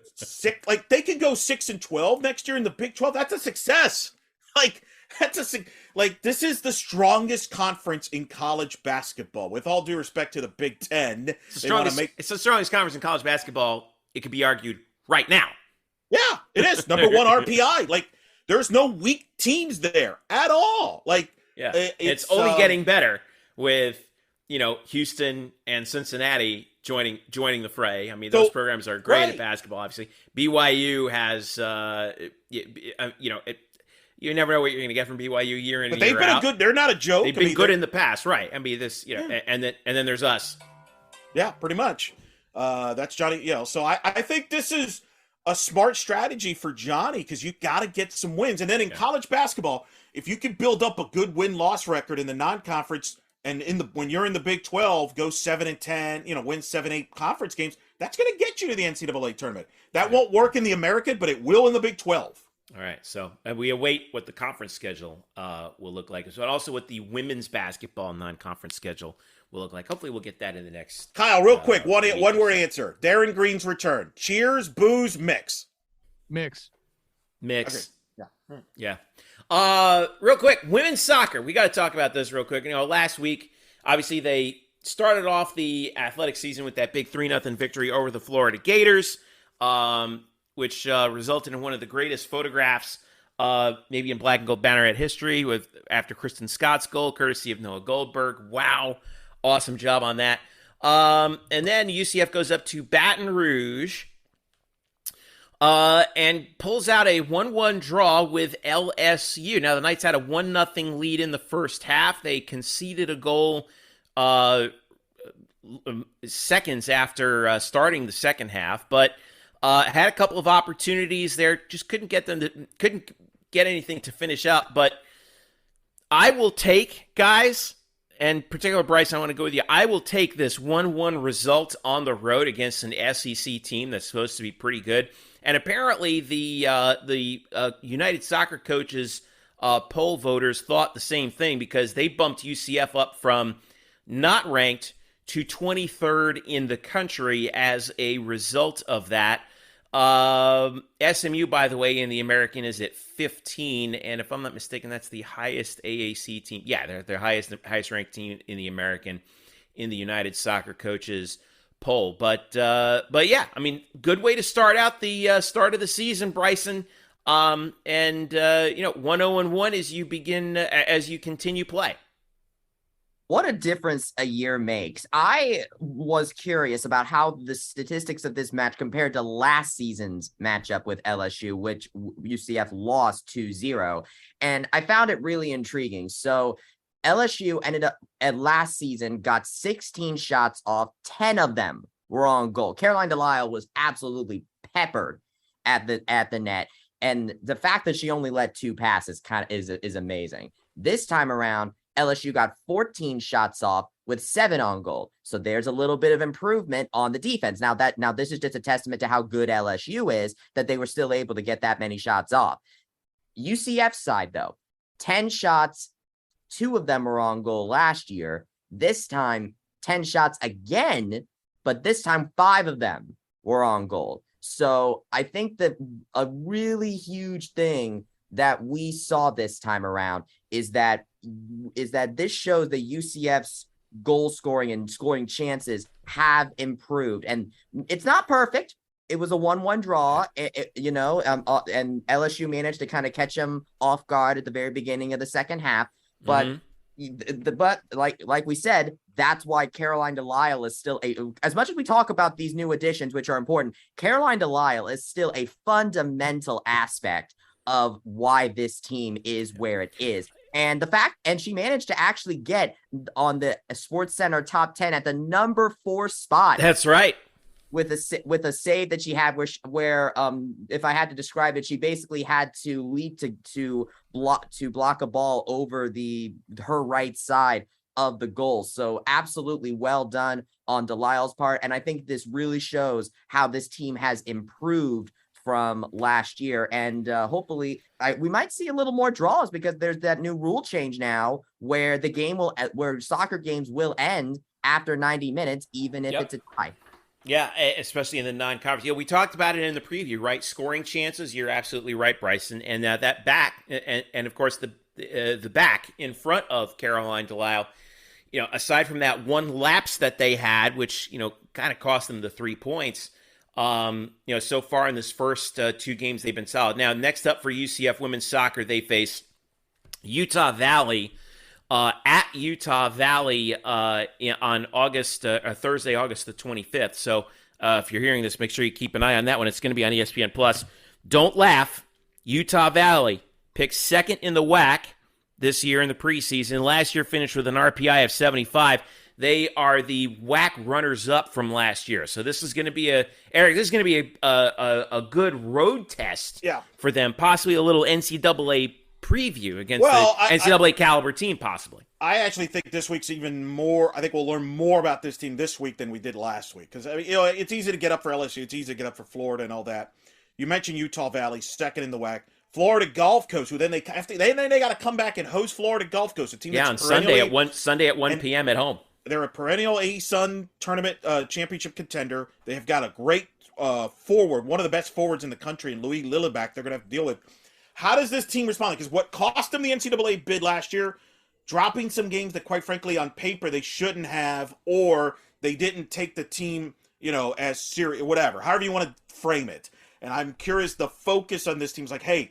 they could go 6-12 next year in the Big 12. That's a success. This is the strongest conference in college basketball. With all due respect to the Big Ten, it's the strongest conference in college basketball. It could be argued right now. Yeah, it is. Number one RPI. There's no weak teams there at all. It's only getting better with Houston and Cincinnati joining the fray. I mean, those programs are great at basketball. Obviously, BYU has you never know what you're going to get from BYU year in and year out. But they've been they're not a joke. They've been good in the past, right? I mean, this, and then there's us. Yeah, pretty much. That's Johnny. So I think this is a smart strategy for Johnny, because you got to get some wins. And then in college basketball, if you can build up a good win-loss record in the non-conference, and when you're in the Big 12, go 7-10, win 7-8 conference games, that's going to get you to the NCAA tournament. That won't work in the American, but it will in the Big 12. All right, so we await what the conference schedule will look like, but also what the women's basketball non-conference schedule will look like. Hopefully, we'll get that in the next. Kyle, real quick, one-word answer: Darren Green's return. Cheers, booze, mix. Mix. Okay. Yeah. Real quick, women's soccer. We got to talk about this real quick. Last week Obviously, they started off the athletic season with that big 3-0 victory over the Florida Gators, which resulted in one of the greatest photographs maybe in Black and Gold Banneret history after Kristen Scott's goal, courtesy of Noah Goldberg. Wow. Awesome job on that. And then UCF goes up to Baton Rouge and pulls out a 1-1 draw with LSU. Now, the Knights had a 1-0 lead in the first half. They conceded a goal seconds after starting the second half, but had a couple of opportunities there. Just couldn't get anything to finish up. But I will take, guys, and particularly Bryce, I want to go with you. I will take this 1-1 result on the road against an SEC team that's supposed to be pretty good. And apparently the United Soccer Coaches poll voters thought the same thing, because they bumped UCF up from not ranked to 23rd in the country as a result of that. SMU, by the way, in the American is at 15, and if I'm not mistaken, that's the highest AAC team. Yeah, they're their highest ranked team in the American in the United Soccer Coaches poll. But yeah, I mean, good way to start out the start of the season, Bryson. 1-0-1 as you continue play. What a difference a year makes. I was curious about how the statistics of this match compared to last season's matchup with LSU, which UCF lost 2-0. And I found it really intriguing. So LSU ended up at last season, got 16 shots off, 10 of them were on goal. Caroline Delisle was absolutely peppered at the net. And the fact that she only let 2 passes is amazing. This time around, LSU got 14 shots off with 7 on goal. So there's a little bit of improvement on the defense. Now this is just a testament to how good LSU is, that they were still able to get that many shots off. UCF side, though, 10 shots, 2 of them were on goal last year. This time, 10 shots again, but this time 5 of them were on goal. So I think that a really huge thing that we saw this time around is that this shows that UCF's goal scoring and scoring chances have improved. And it's not perfect. It was a 1-1 draw, and LSU managed to kind of catch them off guard at the very beginning of the second half. But like we said, that's why Caroline Delisle is still as much as we talk about these new additions, which are important, Caroline Delisle is still a fundamental aspect of why this team is where it is. And she managed to actually get on the Sports Center top 10 at the number 4 spot. That's right. With a save that she had where if I had to describe it, she basically had to leap to block a ball over her right side of the goal. So absolutely well done on Delisle's part. And I think this really shows how this team has improved from last year, and hopefully we might see a little more draws, because there's that new rule change now where where soccer games will end after 90 minutes, even if it's a tie. Yeah, especially in the non-conference. Yeah, we talked about it in the preview, right? Scoring chances. You're absolutely right, Bryson. And that back, and of course the back in front of Caroline Delisle. Aside from that one lapse that they had, which kind of cost them the 3 points. So far in this first 2 games, they've been solid. Now, next up for UCF women's soccer, they face Utah Valley at Utah Valley on Thursday, August the 25th. So if you're hearing this, make sure you keep an eye on that one. It's going to be on ESPN Plus. Don't laugh. Utah Valley picked second in the WAC this year in the preseason. Last year finished with an RPI of 75. They are the WAC runners-up from last year. So this is going to be a good road test for them, possibly a little NCAA preview against the NCAA caliber team, possibly. I actually think this week's even more. I think we'll learn more about this team this week than we did last week, because it's easy to get up for LSU, it's easy to get up for Florida and all that. You mentioned Utah Valley, second in the WAC. Florida Gulf Coast, who then they got to come back and host Florida Gulf Coast, a team that's on Sunday at 1 p.m. at home. They're a perennial ASUN tournament championship contender. They have got a great forward, one of the best forwards in the country, in Louis Lillibach, they're going to have to deal with. How does this team respond? Because what cost them the NCAA bid last year dropping some games that, quite frankly, on paper they shouldn't have, or they didn't take the team, as serious, whatever, however you want to frame it. And I'm curious, the focus on this team's like, hey,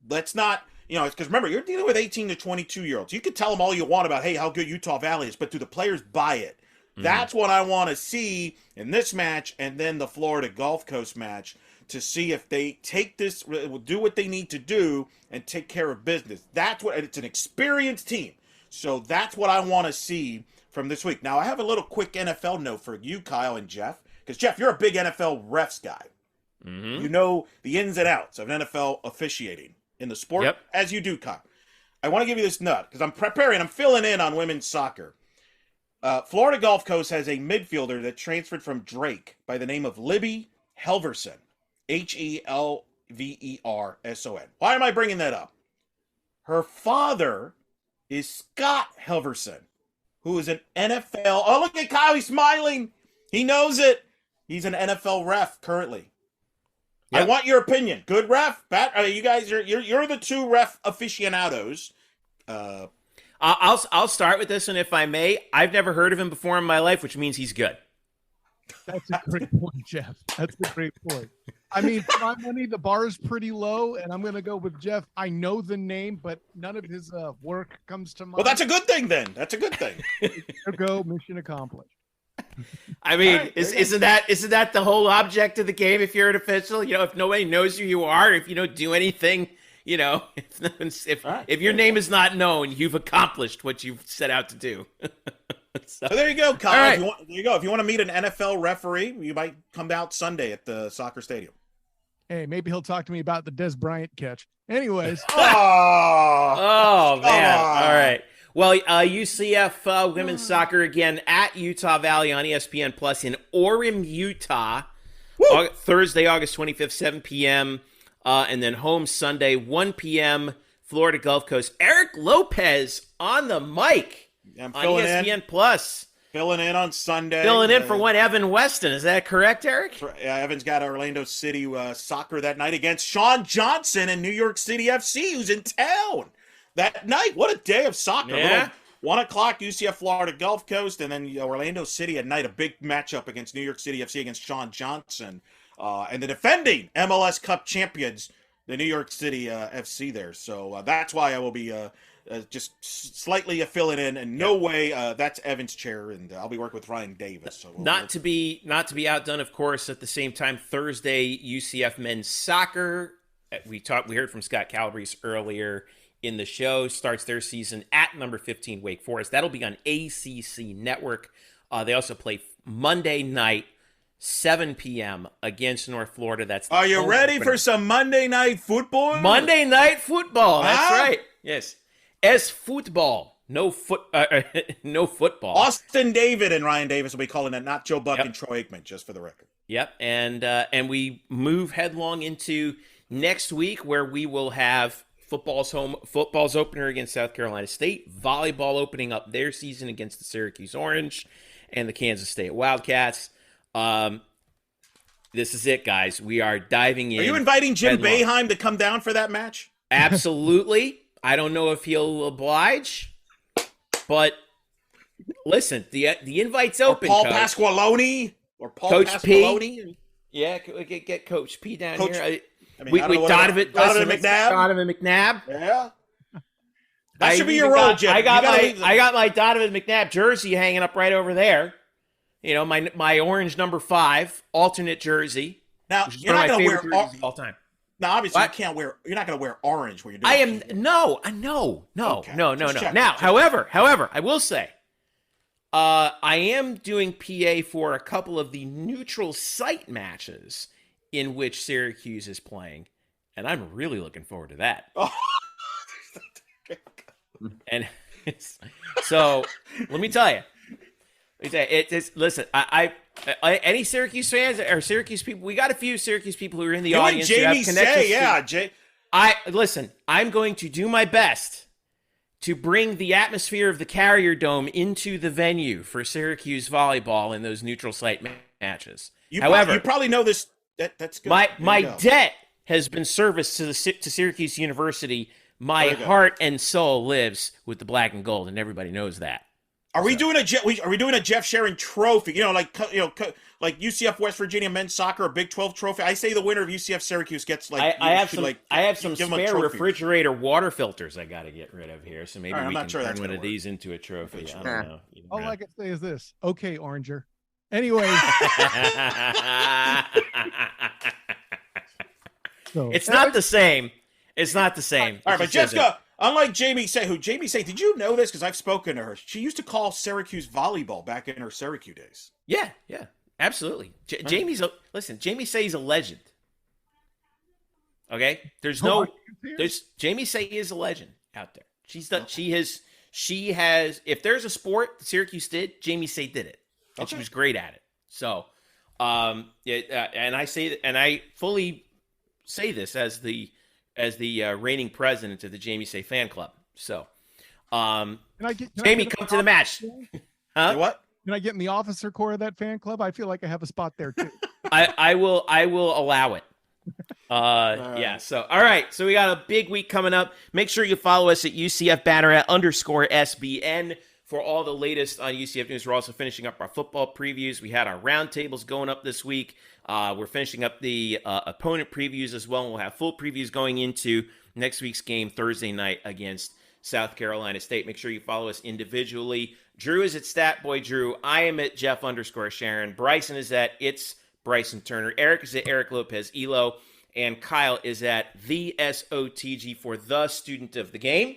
let's not, because remember, you're dealing with 18 to 22-year-olds. You can tell them all you want about, hey, how good Utah Valley is, but do the players buy it? Mm-hmm. That's what I want to see in this match, and then the Florida Gulf Coast match, to see if they take this, do what they need to do, and take care of business. It's an experienced team. So that's what I want to see from this week. Now, I have a little quick NFL note for you, Kyle and Jeff, because, Jeff, you're a big NFL refs guy. Mm-hmm. You know the ins and outs of NFL officiating in the sport, as you do, Kyle. I want to give you this nut, because I'm filling in on women's soccer. Florida Gulf Coast has a midfielder that transferred from Drake by the name of Libby Helverson. Helverson. Why am I bringing that up? Her father is Scott Helverson, who is an NFL. Oh, look at Kyle. He's smiling. He knows it. He's an NFL ref currently. Yep. I want your opinion. Good ref? Bad? You guys, you're the two ref aficionados. I'll start with this, and if I may, I've never heard of him before in my life, which means he's good. That's a great point, Jeff. That's a great point. I mean, for my money, the bar is pretty low, and I'm going to go with Jeff. I know the name, but none of his work comes to mind. Well, that's a good thing, then. That's a good thing. There go, mission accomplished. I mean, right, isn't that the whole object of the game? If you're an official, if nobody knows who you are, if you don't do anything, if your name is not known, you've accomplished what you've set out to do. So there you go, Kyle. Right. There you go. If you want to meet an NFL referee, you might come out Sunday at the soccer stadium. Hey, maybe he'll talk to me about the Des Bryant catch. Anyways. Oh man. All right. Well, UCF women's soccer again at Utah Valley on ESPN Plus in Orem, Utah. Thursday, August 25th, 7 p.m. And then home Sunday, 1 p.m. Florida Gulf Coast. Eric Lopez on the mic. I'm on ESPN Plus. Filling in on Sunday. Filling in for one Evan Weston. Is that correct, Eric? Evan's got Orlando City soccer that night against Sean Johnson and New York City FC, who's in town that night. What a day of soccer. Yeah. 1 o'clock, UCF Florida Gulf Coast, and then Orlando City at night, a big matchup against New York City FC against Sean Johnson. And the defending MLS Cup champions, the New York City FC there. So that's why I will be just slightly filling in, and no way that's Evan's chair, and I'll be working with Ryan Davis. So not to be outdone, of course. At the same time, Thursday UCF men's soccer. We heard from Scott Calabrese earlier in the show. Starts their season at number 15 Wake Forest. That'll be on ACC Network. They also play Monday night, 7 p.m. against North Florida. Are you ready for some Monday night football? Monday night football. That's right. Yes. As football, no football. Austin David and Ryan Davis will be calling it, not Joe Buck and Troy Aikman, just for the record. Yep, and we move headlong into next week, where we will have football's opener against South Carolina State, volleyball opening up their season against the Syracuse Orange and the Kansas State Wildcats. This is it, guys. We are diving in. Are you inviting Jim Boeheim to come down for that match? Absolutely. I don't know if he'll oblige, but listen, the invite's open. Or Paul Pasqualoni or Paul Coach Pasqualoni. P. Yeah, get Coach P down Coach, here. Donovan McNabb. Yeah, that should be your role, Jim. I got my Donovan McNabb jersey hanging up right over there. My orange number 5 alternate jersey. Now you're not going to wear all time. Now, obviously, you're not going to wear orange when you're doing No. Now, however, I will say, I am doing PA for a couple of the neutral site matches in which Syracuse is playing, and I'm really looking forward to that. And so, let me tell you, listen, any Syracuse fans or Syracuse people, we got a few Syracuse people who are in the audience. Jamie say, Listen, I'm going to do my best to bring the atmosphere of the Carrier Dome into the venue for Syracuse volleyball in those neutral site matches. However, you probably know this. That's good. My debt has been serviced to Syracuse University My heart and soul lives with the black and gold, and everybody knows that. Are we doing a Jeff Sharon trophy? Like UCF West Virginia men's soccer, a Big 12 trophy. I say the winner of UCF Syracuse gets I have some spare refrigerator water filters I got to get rid of here, so maybe we can turn one of these into a trophy. I don't know. All I can say is this: okay, Oranger. Anyway, it's not the same. It's not the same. All right, but Jessica. Unlike Jamie Say, did you know this? Because I've spoken to her. She used to call Syracuse volleyball back in her Syracuse days. Yeah, absolutely. Jamie Say's a legend. Okay, Jamie Say is a legend out there. She has. If there's a sport that Syracuse did, Jamie Say did it, and she was great at it. So, and I fully say this as the reigning president of the Jamie Say fan club. So, Jamie, come to the match. Huh? What? Can I get in the officer corps of that fan club? I feel like I have a spot there too. I will allow it. Yeah. So, all right. So we got a big week coming up. Make sure you follow us at UCF Banneret _SBN for all the latest on UCF news. We're also finishing up our football previews. We had our roundtables going up this week. We're finishing up the opponent previews as well, and we'll have full previews going into next week's game Thursday night against South Carolina State. Make sure you follow us individually. Drew is at Statboy Drew. I am at Jeff _Sharon. Bryson is at It's Bryson Turner. Eric is at Eric Lopez Elo. And Kyle is at the SOTG for the student of the game.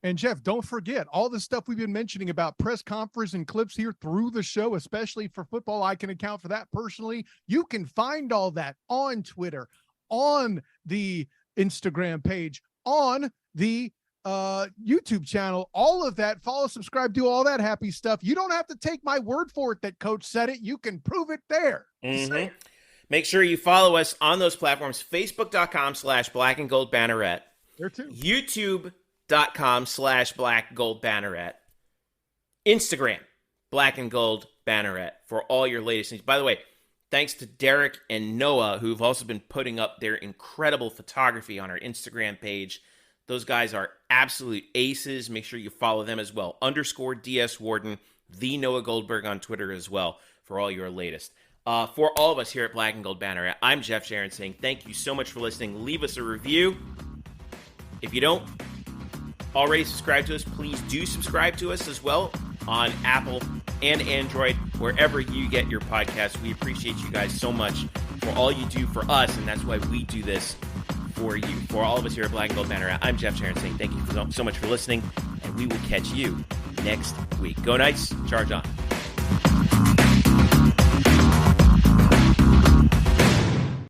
And Jeff, don't forget all the stuff we've been mentioning about press conference and clips here through the show, especially for football. I can account for that personally. You can find all that on Twitter, on the Instagram page, on the YouTube channel, all of that. Follow, subscribe, do all that happy stuff. You don't have to take my word for it that Coach said it. You can prove it there. Mm-hmm. Make sure you follow us on those platforms. Facebook.com/Black and Gold Banneret. There too. YouTube.com/Black Gold Banneret. Instagram, Black and Gold Banneret for all your latest news. By the way, thanks to Derek and Noah, who've also been putting up their incredible photography on our Instagram page. Those guys are absolute aces. Make sure you follow them as well. _DS Warden, the Noah Goldberg on Twitter as well for all your latest. For all of us here at Black and Gold Banneret, I'm Jeff Sharon saying thank you so much for listening. Leave us a review. If you don't already subscribe to us, please do subscribe to us as well on Apple and Android, wherever you get your podcasts. We appreciate you guys so much for all you do for us, and that's why we do this for you. For all of us here at Black and Gold Banneret, I'm Jeff Sharon saying thank you so much for listening, and we will catch you next week. Go Knights, charge on.